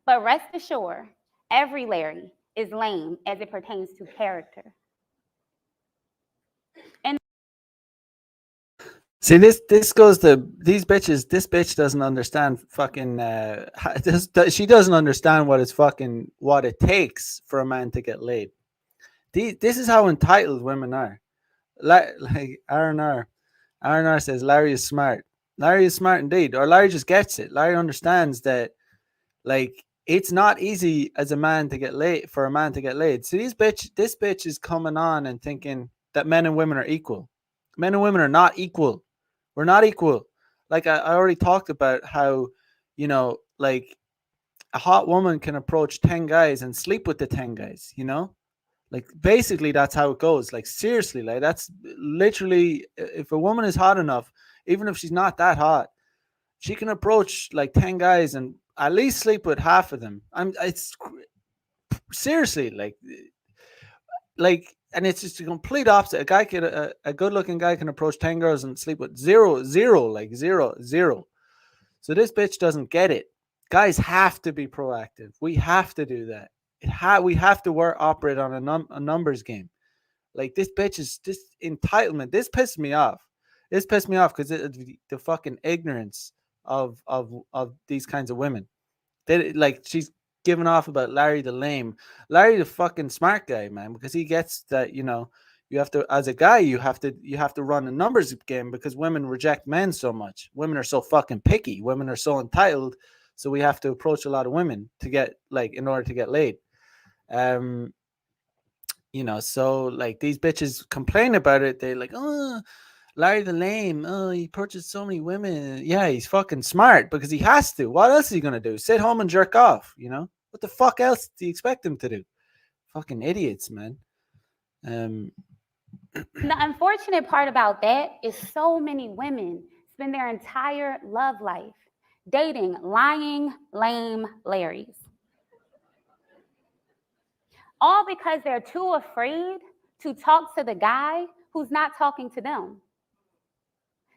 But rest assured, every Larry is lame as it pertains to character. And See, this goes to these bitches. This bitch doesn't understand fucking. She doesn't understand what it's fucking what it takes for a man to get laid. This is how entitled women are. Like R&R says Larry is smart. Larry is smart indeed, or Larry just gets it. Larry understands that like it's not easy as a man to get laid for a man to get laid. So this bitch is coming on and thinking that men and women are equal. Men and women are not equal. We're not equal. Like I already talked about how, like a hot woman can approach 10 guys and sleep with the 10 guys, Like basically that's how it goes. Like seriously, like that's literally if a woman is hot enough, even if she's not that hot, she can approach like 10 guys and at least sleep with half of them. It's seriously like and it's just a complete opposite. A good looking guy can approach 10 girls and sleep with zero, like zero. So this bitch doesn't get it. Guys have to be proactive. We have to do that. We have to operate on a numbers game. Like this bitch is this entitlement. This pissed me off. This pissed me off because the fucking ignorance of these kinds of women. They like she's giving off about Larry the lame. Larry the fucking smart guy, man, because he gets that you have to as a guy you have to run a numbers game because women reject men so much. Women are so fucking picky. Women are so entitled. So we have to approach a lot of women to get like in order to get laid. Um, so like these bitches complain about it. They're like, oh, Larry the lame. Oh, he purchased so many women. Yeah, he's fucking smart because he has to. What else is he gonna do? Sit home and jerk off? What the fuck else do you expect him to do? Fucking idiots, man. Um, the unfortunate part about that is so many women spend their entire love life dating lying, lame Larrys. All because they're too afraid to talk to the guy who's not talking to them.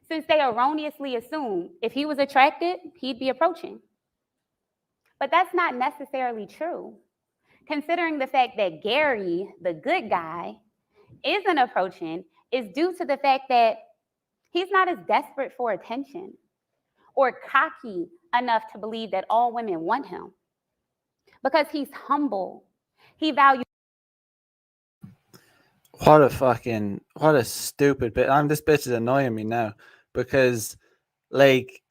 Since they erroneously assume if he was attracted, he'd be approaching. But that's not necessarily true, considering the fact that Gary, the good guy, isn't approaching is due to the fact that he's not as desperate for attention or cocky enough to believe that all women want him because he's humble. He values. what a stupid bit. This bitch is annoying me now because like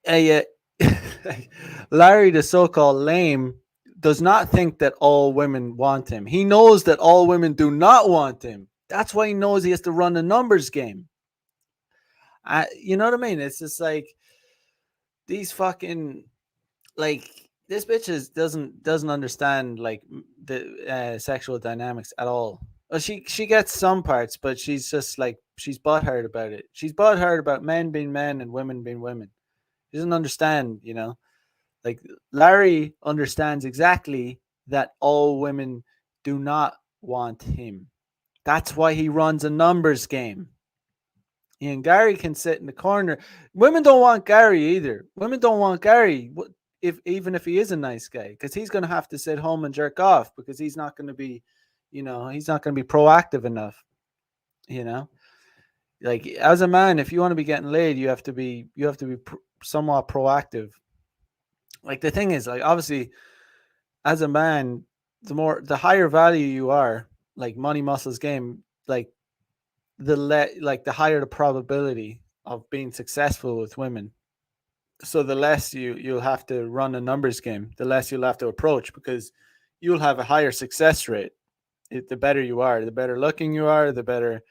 uh, Larry the so-called lame does not think that all women want him. He knows that all women do not want him. That's why he knows he has to run the numbers game. You know what I mean? It's just like these fucking like this bitch doesn't understand like the sexual dynamics at all. Well, she gets some parts, but she's just like she's butthurt about it. She's butthurt about men being men and women being women. She doesn't understand, Like Larry understands exactly that all women do not want him. That's why he runs a numbers game. And Gary can sit in the corner. Women don't want Gary either. Women don't want Gary if even if he is a nice guy because he's going to have to sit home and jerk off because he's not going to be, he's not going to be proactive enough, you know? Like as a man, if you want to be getting laid, you have to be somewhat proactive. Like the thing is, like obviously, as a man, the higher value you are, like money muscles game, like the higher the probability of being successful with women. So the less you'll have to run a numbers game, the less you'll have to approach because you'll have a higher success rate. The better you are, the better looking you are, the better,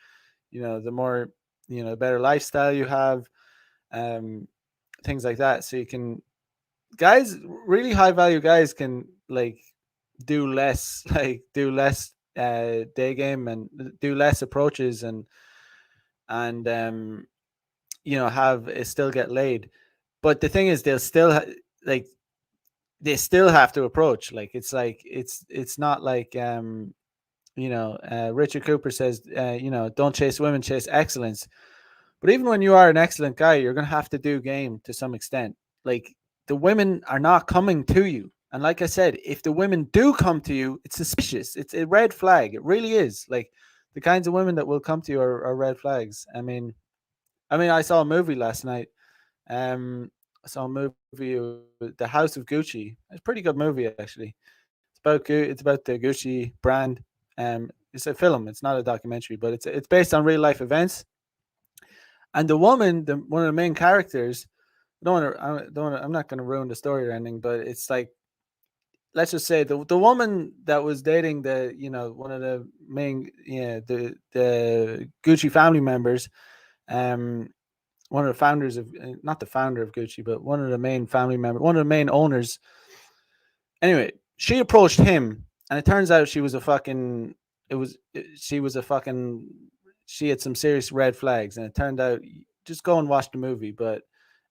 the more, the better lifestyle you have, um, things like that. So you can guys, really high value guys can like do less, like do less day game and do less approaches and have still get laid. But the thing is, they'll still like they still have to approach. Like it's not like Richard Cooper says, don't chase women, chase excellence. But even when you are an excellent guy, you're going to have to do game to some extent. Like, the women are not coming to you. And like I said, if the women do come to you, it's suspicious. It's a red flag. It really is. Like, the kinds of women that will come to you are red flags. I mean, I saw a movie last night. I saw a movie, The House of Gucci. It's a pretty good movie, actually. It's about the Gucci brand. It's a film. It's not a documentary, but it's based on real life events. And the woman, one of the main characters, I'm not going to ruin the story or anything, but it's like, let's just say the woman that was dating one of the main, the Gucci family members, um, one of the founders of, not the founder of Gucci, but one of the main family members, one of the main owners. Anyway, she approached him, and it turns out she was a fucking. It was she was a fucking. She had some serious red flags, and it turned out, just go and watch the movie. But,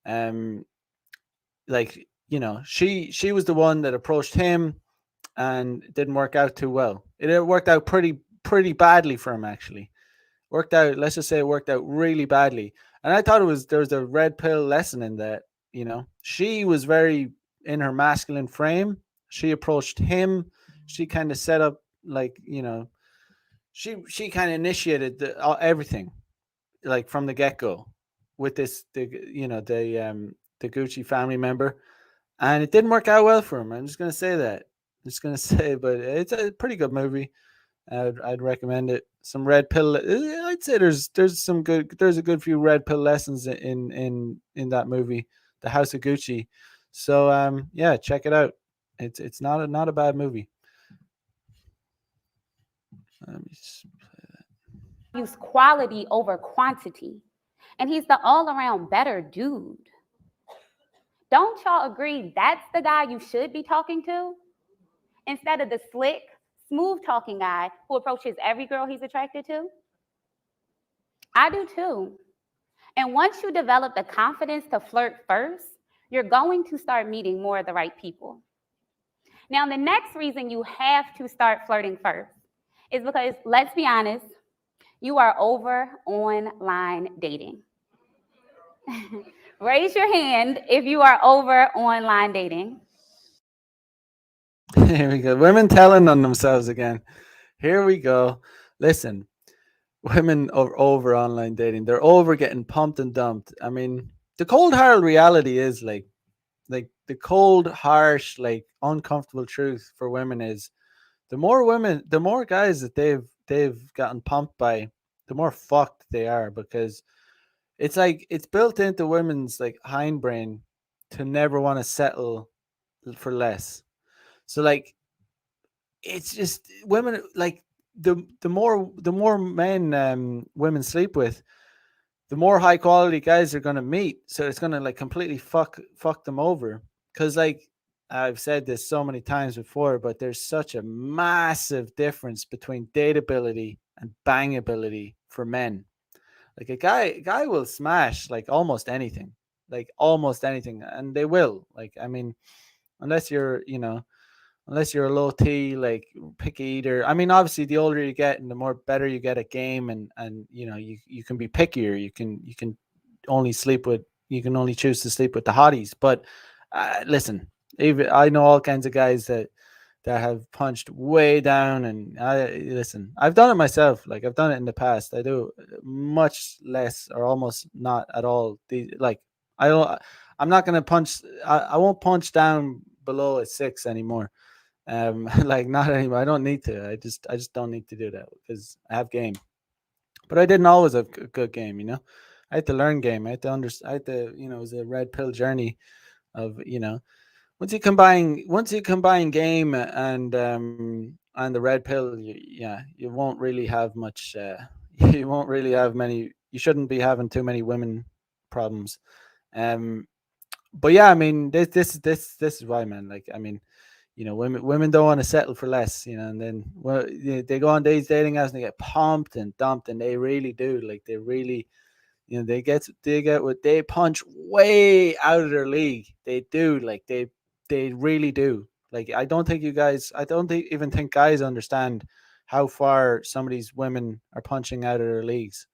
um, like, she was the one that approached him, and it didn't work out too well. It worked out pretty badly for him, actually. Worked out. Let's just say it worked out really badly. And I thought there was a red pill lesson in that. She was very in her masculine frame. She approached him. She kind of set up, like, she kind of initiated everything, like, from the get go, with the Gucci family member, and it didn't work out well for him. I'm just gonna say that. I'm just gonna say, but it's a pretty good movie. I'd recommend it. Some red pill. I'd say there's a good few red pill lessons in that movie, The House of Gucci. So, yeah, check it out. It's not a bad movie. Let me Use quality over quantity. And he's the all around better dude. Don't y'all agree that's the guy you should be talking to? Instead of the slick, smooth talking guy who approaches every girl he's attracted to? I do too. And once you develop the confidence to flirt first, you're going to start meeting more of the right people. Now, the next reason you have to start flirting first is because, let's be honest, you are over online dating. Raise your hand if you are over online dating. Here we go. Women telling on themselves again. Here we go. Listen, women are over online dating. They're over getting pumped and dumped. I mean, the cold hard reality is, like the cold, harsh, like, uncomfortable truth for women is, the more guys that they've gotten pumped by, the more fucked they are, because it's like it's built into women's, like, hindbrain, to never want to settle for less. So, like, it's just women, like, the more men, women sleep with, the more high quality guys they're gonna meet. So it's gonna, like, completely fuck them over. Cause, like, I've said this so many times before, but there's such a massive difference between dateability and bangability for men. Like, a guy will smash, like almost anything, and they will. Like, I mean, unless you're, unless you're a low T, like, picky eater. I mean, obviously, the older you get and the more better you get at game, and you can be pickier. You can only sleep with you can only choose to sleep with the hotties. But, listen, even I know all kinds of guys that have punched way down, and I've done it myself. Like, I've done it in the past. I do much less, or almost not at all. I don't. I'm not gonna punch. I won't punch down below a 6 anymore. Like, not anymore. I don't need to. I just don't need to do that because I have game. But I didn't always have good game. I had to learn game. I had to understand. I had to. It was a red pill journey of, once you combine game and the red pill, yeah, you won't really have much. You won't really have many. You shouldn't be having too many women problems. Um, but yeah, I mean, this is why, man. Like, I mean, women don't want to settle for less, and then, well, they go on these dating apps and they get pumped and dumped, and they really do. Like, they really, they get what they punch way out of their league. They do, like, they really do. Like, I don't think guys understand how far some of these women are punching out of their leagues.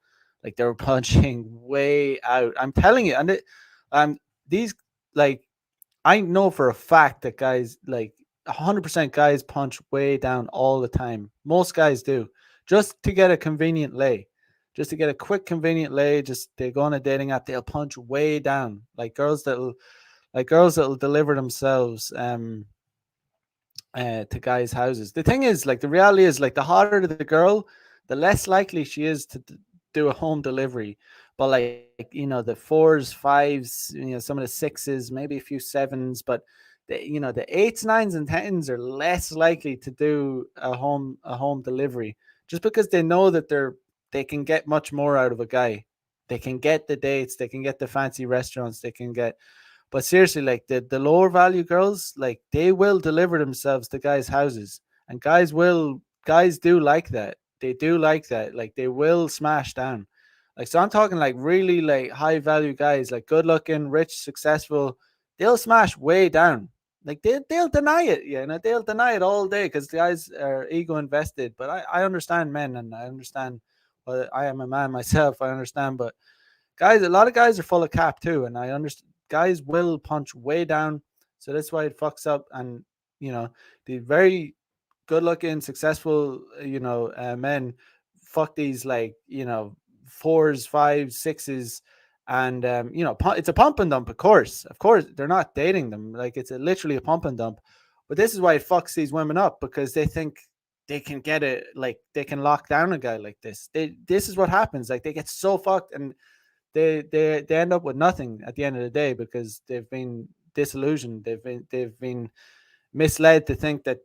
Like they're punching way out. I'm telling you, and these like I know for a fact that guys like 100% guys punch way down all the time. Most guys do, just to get a convenient lay, just to get a quick convenient lay. Just they go on a dating app, they'll punch way down. Like girls that'll deliver themselves to guys' houses. The thing is, like the reality is, like the hotter the girl, the less likely she is to do a home delivery. But like the fours, fives, some of the sixes, maybe a few sevens, but the eights, nines, and tens are less likely to do a home delivery, just because they know that they can get much more out of a guy. They can get the dates, they can get the fancy restaurants, they can get but seriously, like the lower value girls, like they will deliver themselves to guys' houses, and guys do like that. They do like that. Like they will smash down. Like so, I'm talking like really like high value guys, like good looking, rich, successful. They'll smash way down. Like they'll deny it, they'll deny it all day because the guys are ego invested. But I understand men, and I understand. Well, I am a man myself. I understand, but guys, a lot of guys are full of cap too, and I understand guys will punch way down, so that's why it fucks up. And you know, the very good-looking, successful, men fuck these like fours, fives, sixes, and it's a pump and dump. Of course, they're not dating them. Like it's literally a pump and dump. But this is why it fucks these women up because they think they can get it, like they can lock down a guy like this. This is what happens. Like they get so fucked and they end up with nothing at the end of the day because they've been disillusioned. They've been misled to think that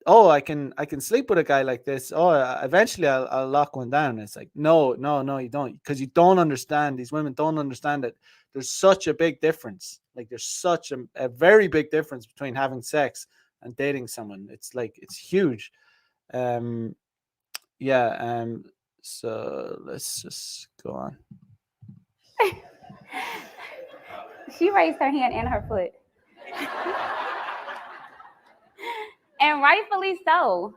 I can sleep with a guy like this. Eventually I'll lock one down. It's like no, no, no, you don't, because you don't understand. These women don't understand that there's such a big difference. Like there's such a very big difference between having sex and dating someone. It's like it's huge. Um, yeah. So let's just go on. She raised her hand and her foot. And rightfully so,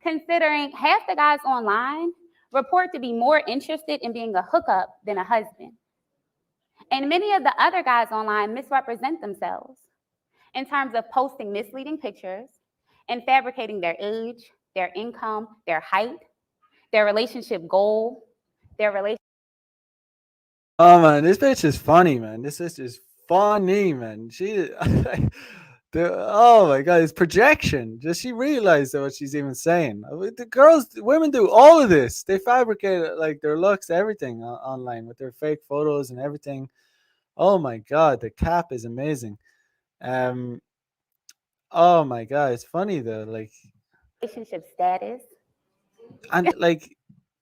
considering half the guys online report to be more interested in being a hookup than a husband. And many of the other guys online misrepresent themselves in terms of posting misleading pictures and fabricating their age, their income, their height, their relationship goal, their relationship. Oh man, this bitch is funny, man. This is just funny, man. Oh my god, it's projection. Does she realize what she's even saying? The women do all of this. They fabricate like their looks, everything online with their fake photos and everything. Oh my god, the cap is amazing. Um, oh my god, it's funny though. Like, Relationship status. and like,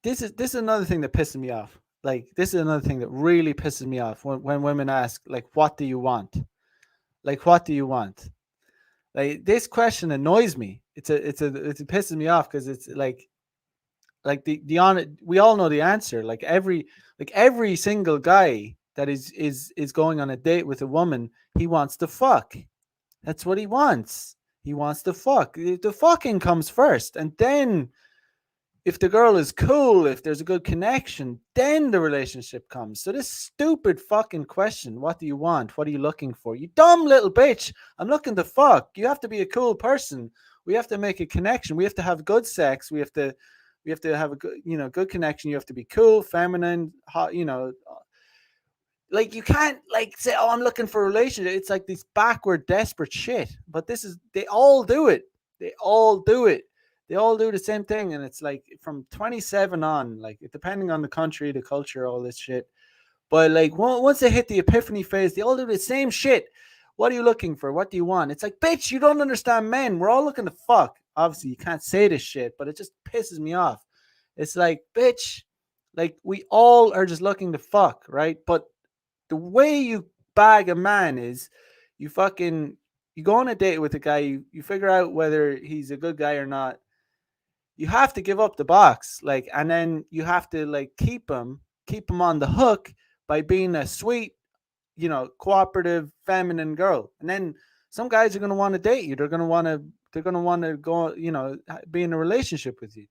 this is another thing that pisses me off. Like, this is another thing that really pisses me off when women ask, like, what do you want? Like, what do you want? Like, this question annoys me. It pisses me off because it's like the on we all know the answer. Like every single guy that is going on a date with a woman, he wants to fuck. That's what he wants. He wants to fuck. The fucking comes first, and then if the girl is cool, if there's a good connection, then the relationship comes. So this stupid fucking question, what do you want? What are you looking for? You dumb little bitch. I'm looking to fuck. You have to be a cool person. We have to make a connection. We have to have good sex. We have to have a good connection. You have to be cool, feminine, hot, like you can't like say, oh, I'm looking for a relationship. It's like this backward, desperate shit. But they all do it. They all do it. They all do the same thing. And it's like from 27 on, like depending on the country, the culture, all this shit. But like once they hit the epiphany phase, they all do the same shit. What are you looking for? What do you want? It's like, bitch, you don't understand men. We're all looking to fuck. Obviously, you can't say this shit, but it just pisses me off. It's like, bitch, like we all are just looking to fuck, right? But the way you bag a man is you go on a date with a guy, you figure out whether he's a good guy or not. You have to give up the box, like, and then you have to like keep him on the hook by being a sweet, cooperative, feminine girl. And then some guys are going to want to date you. They're going to want to go, be in a relationship with you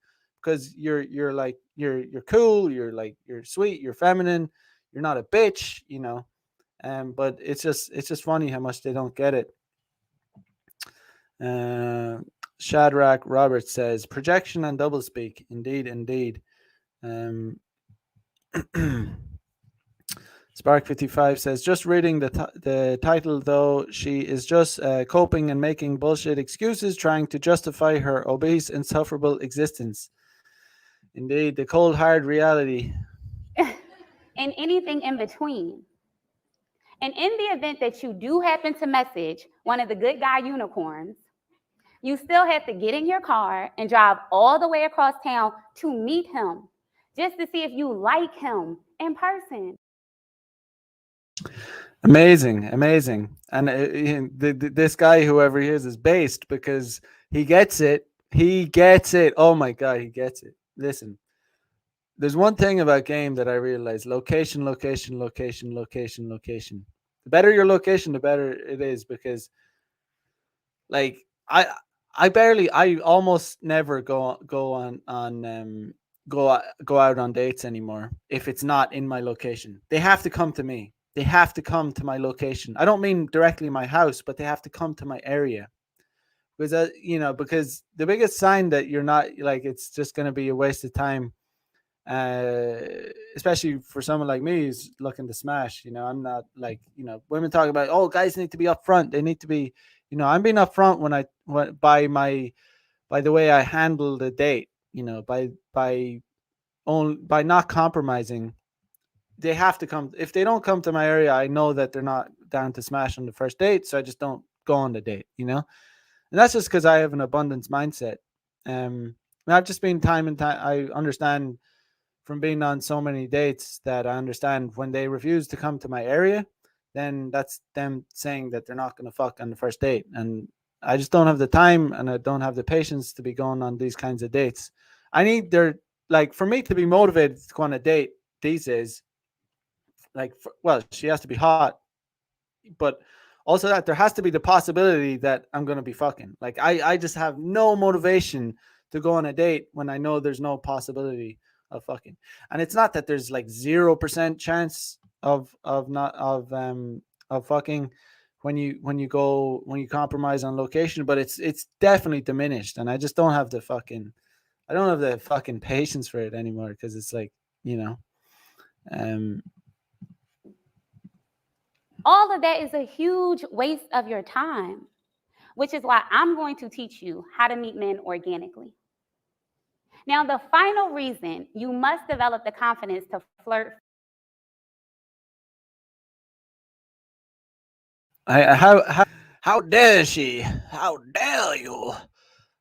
because you're like you're cool, you're like you're sweet, you're feminine, you're not a bitch, you know. But it's just funny how much they don't get it. Uh, Shadrach Roberts says projection and doublespeak. Indeed, indeed. Um, Spark55 says just reading the title though, she is just coping and making bullshit excuses, trying to justify her obese, insufferable existence. Indeed, the cold hard reality. and anything in between. And in the event that you do happen to message one of the good guy unicorns, you still have to get in your car and drive all the way across town to meet him, just to see if you like him in person. Amazing, amazing. And this guy, whoever he is based because he gets it. He gets it. Oh my god, he gets it. Listen, there's one thing about game that I realize: location, location, location, location, location. The better your location, the better it is because, like, I almost never go on go out on dates anymore if it's not in my location. They have to come to me. They have to come to my location. I don't mean directly my house, but they have to come to my area because because the biggest sign that you're not like it's just going to be a waste of time, uh, especially for someone like me who's looking to smash. I'm not like women talk about, oh, guys need to be upfront. They need to be, I'm being upfront by the way I handle the date. By not compromising. They have to come. If they don't come to my area, I know that they're not down to smash on the first date, so I just don't go on the date. And that's just because I have an abundance mindset. And I've just been time and time. I understand from being on so many dates that I understand when they refuse to come to my area, then that's them saying that they're not going to fuck on the first date. And I just don't have the time and I don't have the patience to be going on these kinds of dates. I need their, like, for me to be motivated to go on a date these days, like, well, she has to be hot, but also that there has to be the possibility that I'm going to be fucking. Like, I just have no motivation to go on a date when I know there's no possibility of fucking. And it's not that there's like 0% chance of fucking when you compromise on location, but it's definitely diminished. And I don't have the fucking patience for it anymore because it's like, um All of that is a huge waste of your time, which is why I'm going to teach you how to meet men organically. Now, the final reason you must develop the confidence to flirt. how dare she? How dare you?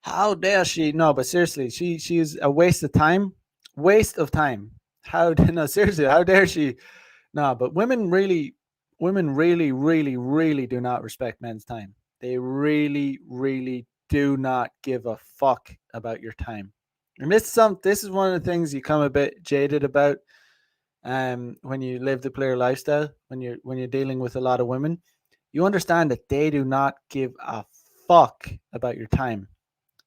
How dare she? No, but seriously, she's a waste of time. Waste of time. How no, seriously, how dare she? No, but women really, really, really do not respect men's time. They really, really do not give a fuck about your time. And this is one of the things you come a bit jaded about when you live the player lifestyle, when you're dealing with a lot of women. You understand that they do not give a fuck about your time.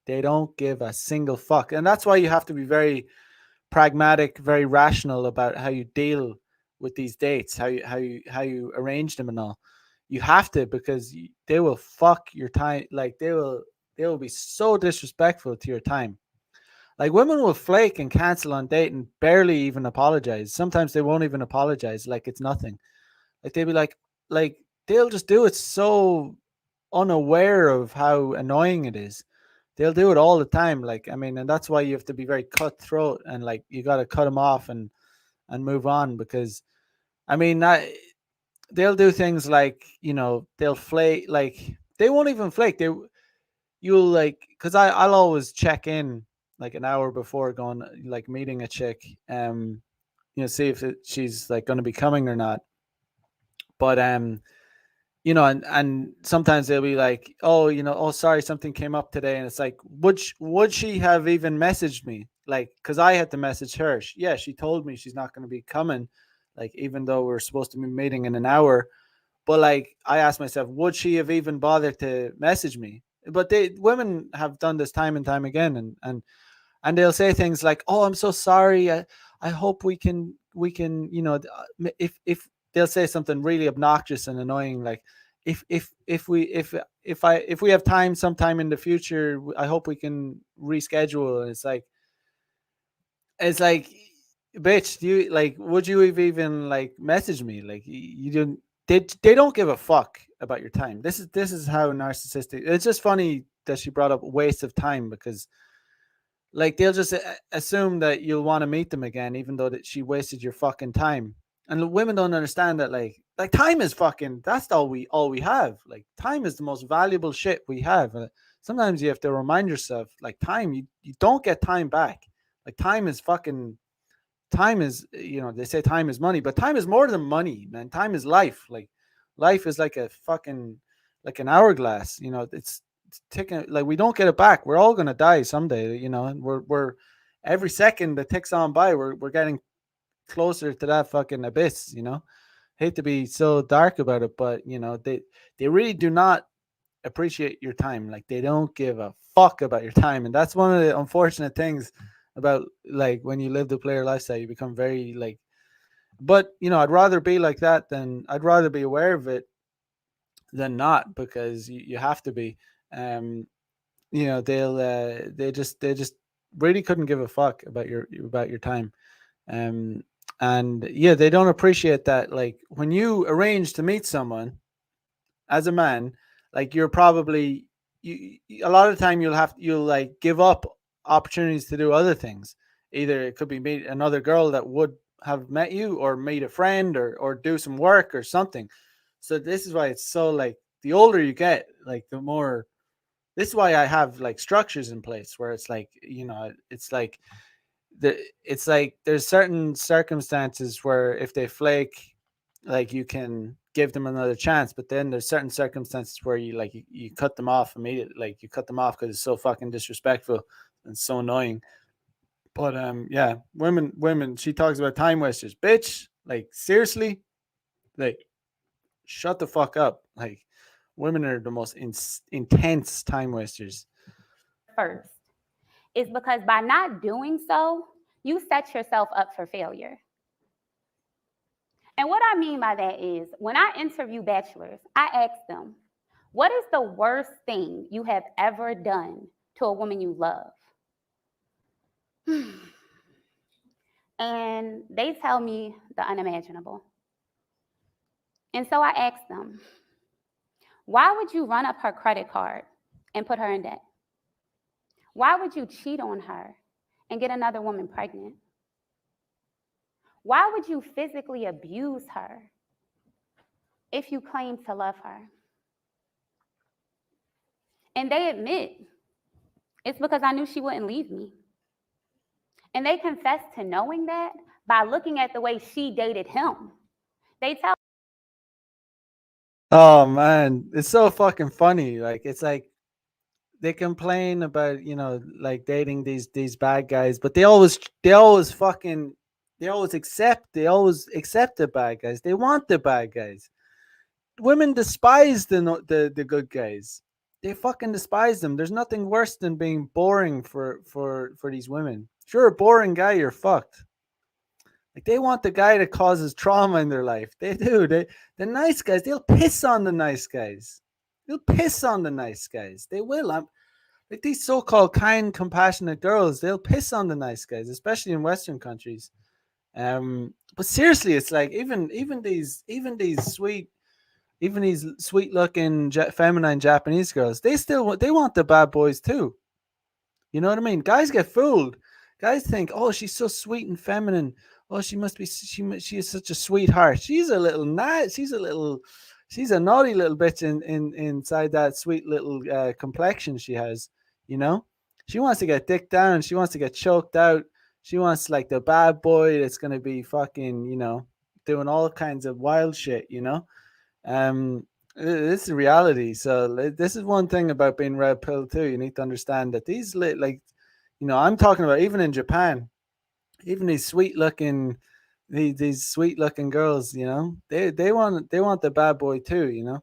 They don't give a single fuck. And that's why you have to be very pragmatic, very rational about how you deal with these dates, how you arrange them and all. You have to, because they will fuck your time. Like, they will be so disrespectful to your time. Like, women will flake and cancel on date and barely even apologize. Sometimes they won't even apologize, like it's nothing. Like, they'll be like they'll just do it so unaware of how annoying it is. They'll do it all the time. Like, I mean, and that's why you have to be very cutthroat and like you got to cut them off and move on because, I mean, they'll do things like they'll flake. Like, they won't even flake. You'll like, because I'll always check in like an hour before going, like, meeting a chick, see if she's like going to be coming or not. But and sometimes they'll be like, oh, oh, sorry, something came up today, and it's like, would she have even messaged me? Like, because I had to message her. Yeah, she told me she's not going to be coming, like, even though we're supposed to be meeting in an hour. But like, I asked myself, would she have even bothered to message me? But women have done this time and time again, and and they'll say things like, "Oh, I'm so sorry. I hope we can if they'll say something really obnoxious and annoying like if we have time sometime in the future, I hope we can reschedule." And it's like, bitch, do you like? Would you have even like message me? Like you didn't. They don't give a fuck about your time. This is how narcissistic. It's just funny that she brought up waste of time because like they'll just assume that you'll want to meet them again, even though that she wasted your fucking time. And women don't understand that like time is fucking that's all we have. Like time is the most valuable shit we have. Sometimes you have to remind yourself like time you don't get time back. Like time is they say time is money, but time is more than money, man. Time is life. Like life is like a fucking like an hourglass. It's ticking. Like we don't get it back. We're all gonna die someday. And we're every second that ticks on by, we're getting closer to that fucking abyss. Hate to be so dark about it, but they really do not appreciate your time. Like they don't give a fuck about your time, and that's one of the unfortunate things about like when you live the player lifestyle. You become very like, but I'd rather be like that than I'd rather be aware of it than not, because you have to be. Um, they just really couldn't give a fuck about your time. Um, and yeah, they don't appreciate that. Like when you arrange to meet someone as a man, like you're probably a lot of the time you'll like give up opportunities to do other things. Either it could be meet another girl that would have met you, or meet a friend, or do some work or something. So this is why it's so like the older you get, like the more. This is why I have like structures in place where it's like it's like it's like there's certain circumstances where if they flake, like you can give them another chance, but then there's certain circumstances where you cut them off immediately. Like you cut them off because it's so fucking disrespectful and so annoying. But yeah, women, she talks about time wasters, bitch. Like seriously, like shut the fuck up. Like women are the most intense time wasters. First is because by not doing so, you set yourself up for failure. And what I mean by that is when I interview bachelors, I ask them, what is the worst thing you have ever done to a woman you love? And they tell me the unimaginable. And so I ask them, why would you run up her credit card and put her in debt? Why would you cheat on her and get another woman pregnant? Why would you physically abuse her if you claim to love her? And they admit it's because I knew she wouldn't leave me. And they confess to knowing that by looking at the way she dated him. They tell Oh man, it's so fucking funny. Like it's like they complain about like dating these bad guys, but they always accept the bad guys. They want the bad guys. Women despise the good guys. They fucking despise them. There's nothing worse than being boring for these women. If you're a boring guy, you're fucked. Like they want the guy that causes trauma in their life. They do. The nice guys, they'll piss on the nice guys. They'll piss on the nice guys. They will. Like these so-called kind, compassionate girls, they'll piss on the nice guys, especially in Western countries. But seriously, it's like even these sweet looking feminine Japanese girls, they want the bad boys too. You know what I mean? Guys get fooled. Guys think, oh, she's so sweet and feminine. Oh, she is such a sweetheart. She's a naughty little bitch inside that sweet little complexion she has. You know, she wants to get dicked down. She wants to get choked out. She wants like the bad boy that's gonna be fucking, doing all kinds of wild shit. This is reality. So this is one thing about being red pill too. You need to understand that I'm talking about even in Japan, even these sweet looking girls. They want the bad boy too.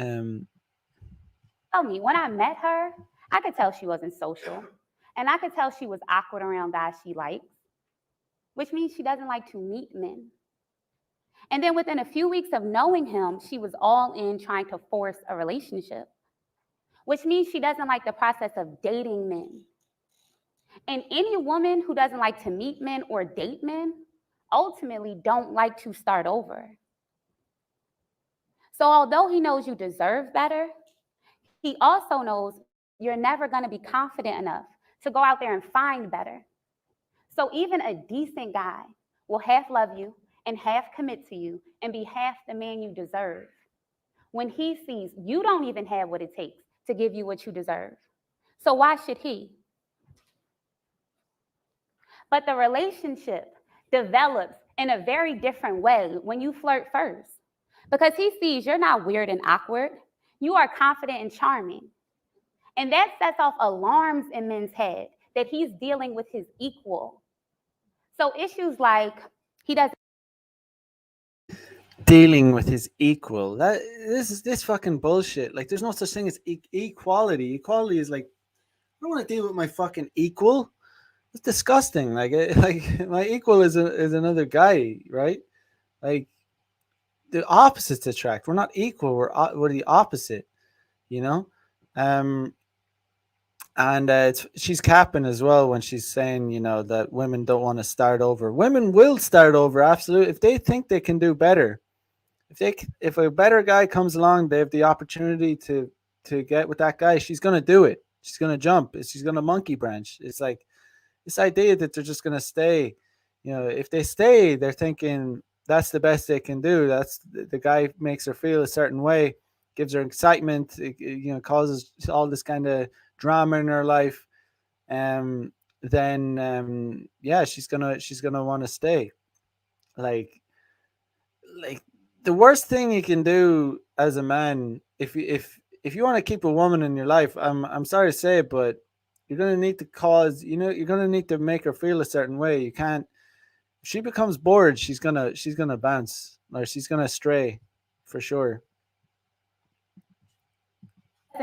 Um, me when I met her, I could tell she wasn't social. And I could tell she was awkward around guys she likes, which means she doesn't like to meet men. And then within a few weeks of knowing him, she was all in trying to force a relationship, which means she doesn't like the process of dating men. And any woman who doesn't like to meet men or date men ultimately don't like to start over. So although he knows you deserve better, he also knows you're never going to be confident enough to go out there and find better. So even a decent guy will half love you and half commit to you and be half the man you deserve when he sees you don't even have what it takes to give you what you deserve. So why should he? But the relationship develops in a very different way when you flirt first. Because he sees you're not weird and awkward, you are confident and charming. And that sets off alarms in men's head that he's dealing with his equal. So issues like he doesn't Dealing with his equal. This fucking bullshit. Like, there's no such thing as equality. Equality is like, I don't want to deal with my fucking equal. It's disgusting. Like, like my equal is another guy, right? Like, the opposites attract. We're not equal. We're the opposite. You know, um, and she's capping as well when she's saying, that women don't want to start over. Women will start over, absolutely, if they think they can do better. If a better guy comes along, they have the opportunity to get with that guy. She's gonna do it. She's gonna jump. She's gonna monkey branch. It's like this idea that they're just gonna stay. If they stay, they're thinking that's the best they can do. That's the guy makes her feel a certain way, gives her excitement. Causes all this kind of drama in her life. Then yeah, she's gonna want to stay. Like like the worst thing you can do as a man, if you want to keep a woman in your life, I'm sorry to say it, but you're gonna need to you're gonna need to make her feel a certain way. You can't. If she becomes bored, she's gonna bounce, or she's gonna stray, for sure.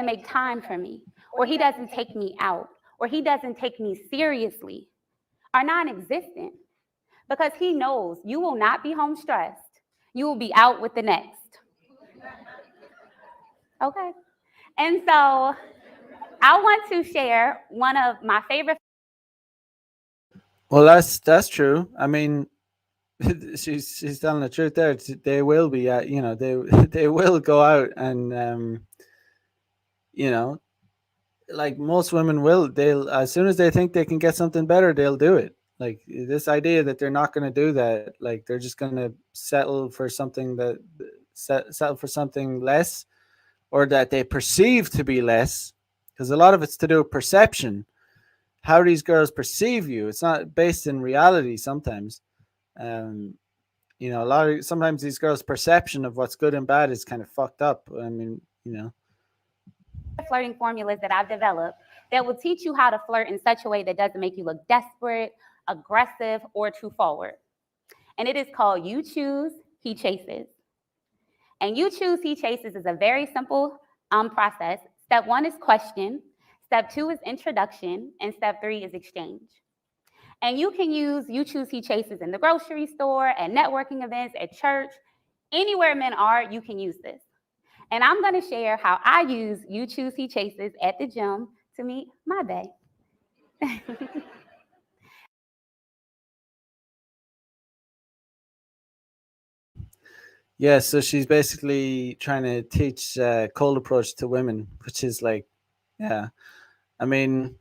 make time for me, or he doesn't take me out, or he doesn't take me seriously are non existent because he knows you will not be home stressed. You will be out with the next. Okay. And so I want to share one of my favorite. Well, that's true. I mean, she's telling the truth there. They will be, they they will go out and you know like most women will, they'll, as soon as they think they can get something better, they'll do it. Like this idea that they're not going to do that, like they're just going to settle for something that settle for something less, or that they perceive to be less, because a lot of it's to do with perception, how these girls perceive you. It's not based in reality sometimes. um a lot of sometimes these girls' perception of what's good and bad is kind of fucked up. I mean, Flirting formulas that I've developed that will teach you how to flirt in such a way that doesn't make you look desperate, aggressive, or too forward. And it is called You Choose, He Chases. And You Choose, He Chases is a very simple process. Step one is question, step two is introduction, and step three is exchange. And you can use You Choose, He Chases in the grocery store, at networking events, at church, anywhere men are, you can use this. And I'm going to share how I use You Choose, He Chases at the gym to meet my bae. yeah. So she's basically trying to teach cold approach to women, which is like, yeah. I mean,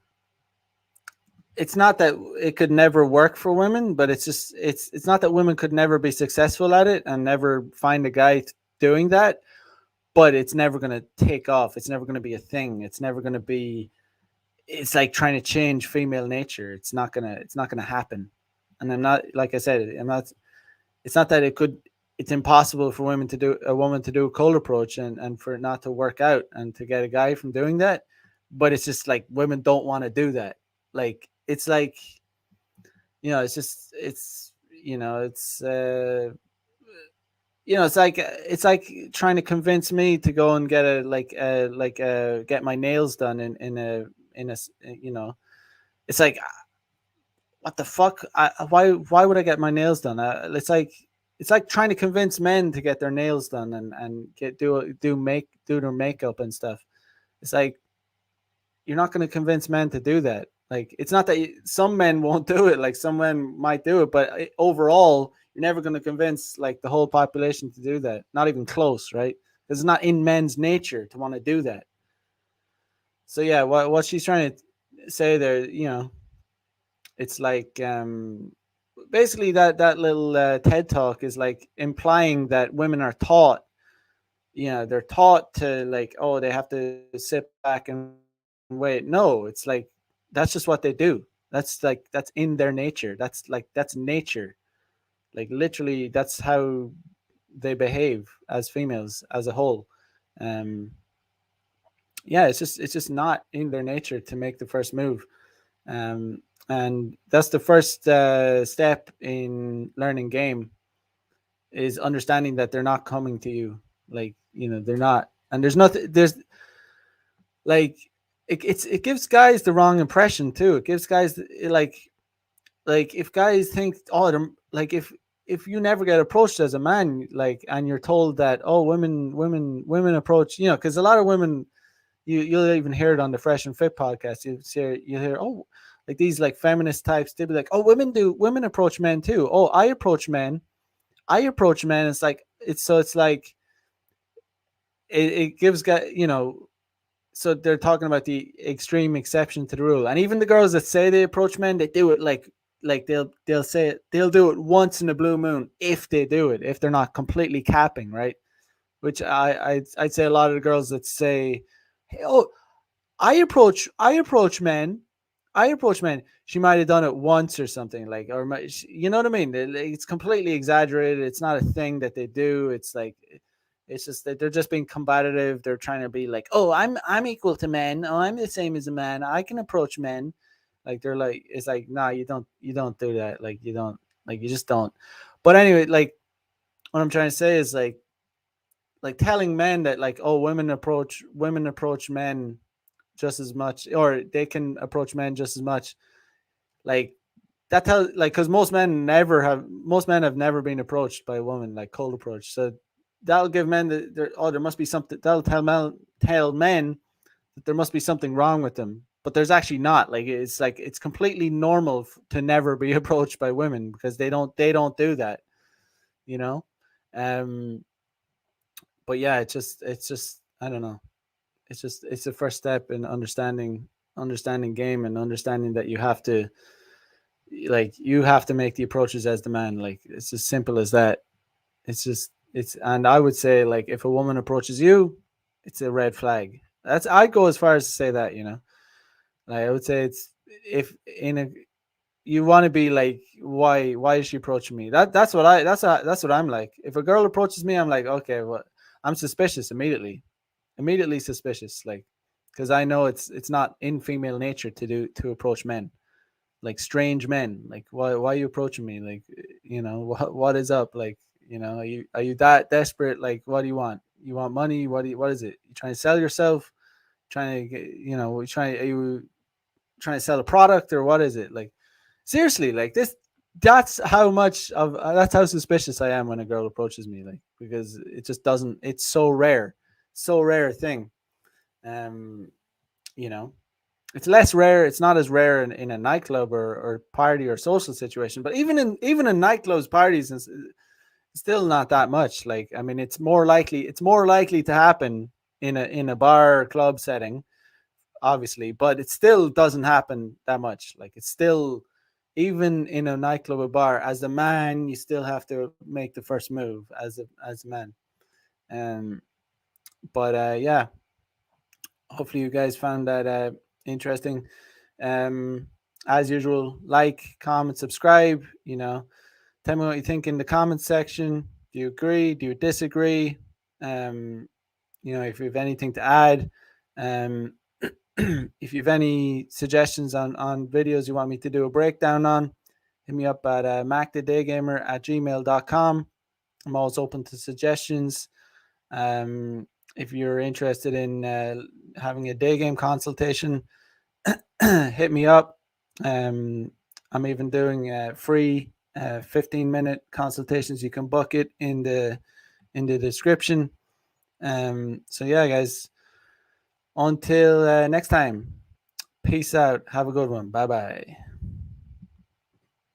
it's not that it could never work for women, but it's not that women could never be successful at it and never find a guy doing that, but it's never going to take off. It's never going to be a thing. It's never going to be. It's like trying to change female nature. It's not gonna happen. And I'm not, like I said, I'm not. It's not that it could. It's impossible for a woman to do a cold approach and for it not to work out and to get a guy from doing that. But it's just like women don't want to do that. Like it's like, it's just it's like trying to convince me to go and get get my nails done in a It's like, what the fuck? Why would I get my nails done? It's like trying to convince men to get their nails done and do their makeup and stuff. It's like, you're not going to convince men to do that. Like, it's not that some men won't do it. Like, some men might do it, but overall, you're never going to convince like the whole population to do that. Not even close, right? Because it's not in men's nature to want to do that. So yeah, what she's trying to say there, it's like, basically that little TED talk is like implying that women are taught, they're taught to, like, oh, they have to sit back and wait. No, it's like, that's just what they do. That's in their nature. That's nature. Like, literally, that's how they behave as females as a whole. Um, yeah, it's just not in their nature to make the first move. And that's the first step in learning game, is understanding that they're not coming to you. Like, they're not. And there's like, it gives guys the wrong impression too. It gives guys, like if guys think, oh, like, if you never get approached as a man, like, and you're told that, oh, women approach, because a lot of women, you'll even hear it on the Fresh and Fit podcast. You hear, oh, like, these like feminist types, they'll be like, oh, women approach men too. Oh, I approach men. It's like, it gives guys, so they're talking about the extreme exception to the rule. And even the girls that say they approach men, they do it like they'll say it, they'll do it once in a blue moon, if they do it, if they're not completely capping, right? Which I'd say a lot of the girls that say, hey, oh, I approach men. I approach men. She might have done it once or something, like, or you know what I mean? It's completely exaggerated. It's not a thing that they do. It's like, it's just that they're just being combative. They're trying to be like, oh, I'm equal to men. Oh, I'm the same as a man. I can approach men. Like, they're like, it's like, nah, you don't do that. Like, you don't, like, you just don't. But anyway, like, what I'm trying to say is like telling men that, like, oh, women approach men just as much, or they can approach men just as much. Like, that tells, like, because most men have never been approached by a woman, like, cold approach. So that'll give men there must be something. That'll tell men that there must be something wrong with them. But there's actually not. Like, it's completely normal to never be approached by women, because they don't do that, you know. Um, but yeah, it's just I don't know. It's the first step in understanding game, and understanding that you have to make the approaches as the man. Like, it's as simple as that. And I would say, like, if a woman approaches you, it's a red flag. I'd go as far as to say that, like, I would say, it's if in a you want to be like, why is she approaching me? That's what I'm like. If a girl approaches me, I'm like, okay, well, I'm suspicious immediately suspicious, like, because I know it's not in female nature to approach men, like strange men. Like, why are you approaching me? Like, what is up? Like, are you that desperate? Like, what do you want? You want money? What is it? You trying to sell yourself? Trying to get, are you trying to sell a product, or what is it? Like, seriously, like this. That's how suspicious I am when a girl approaches me, like, because it just doesn't. It's so rare a thing. Um, you know, it's less rare. It's not as rare in a nightclub or party or social situation. But even in nightclubs, parties, it's still not that much. Like, I mean, it's more likely to happen in a bar or club setting, obviously, but it still doesn't happen that much. Like, it's still, even in a nightclub or bar, as a man, you still have to make the first move as a man. Um, but yeah, hopefully you guys found that interesting. Um, as usual, like, comment, subscribe. Tell me what you think in the comment section. Do you agree? Do you disagree? Um, if you have anything to add, um, if you have any suggestions on videos you want me to do a breakdown on, hit me up at macthedaygamer@gmail.com. I'm always open to suggestions. Um, if you're interested in having a day game consultation, hit me up. Um, I'm even doing free 15-minute consultations. You can book it in the description. So yeah, guys. Until next time. Peace out. Have a good one. Bye bye.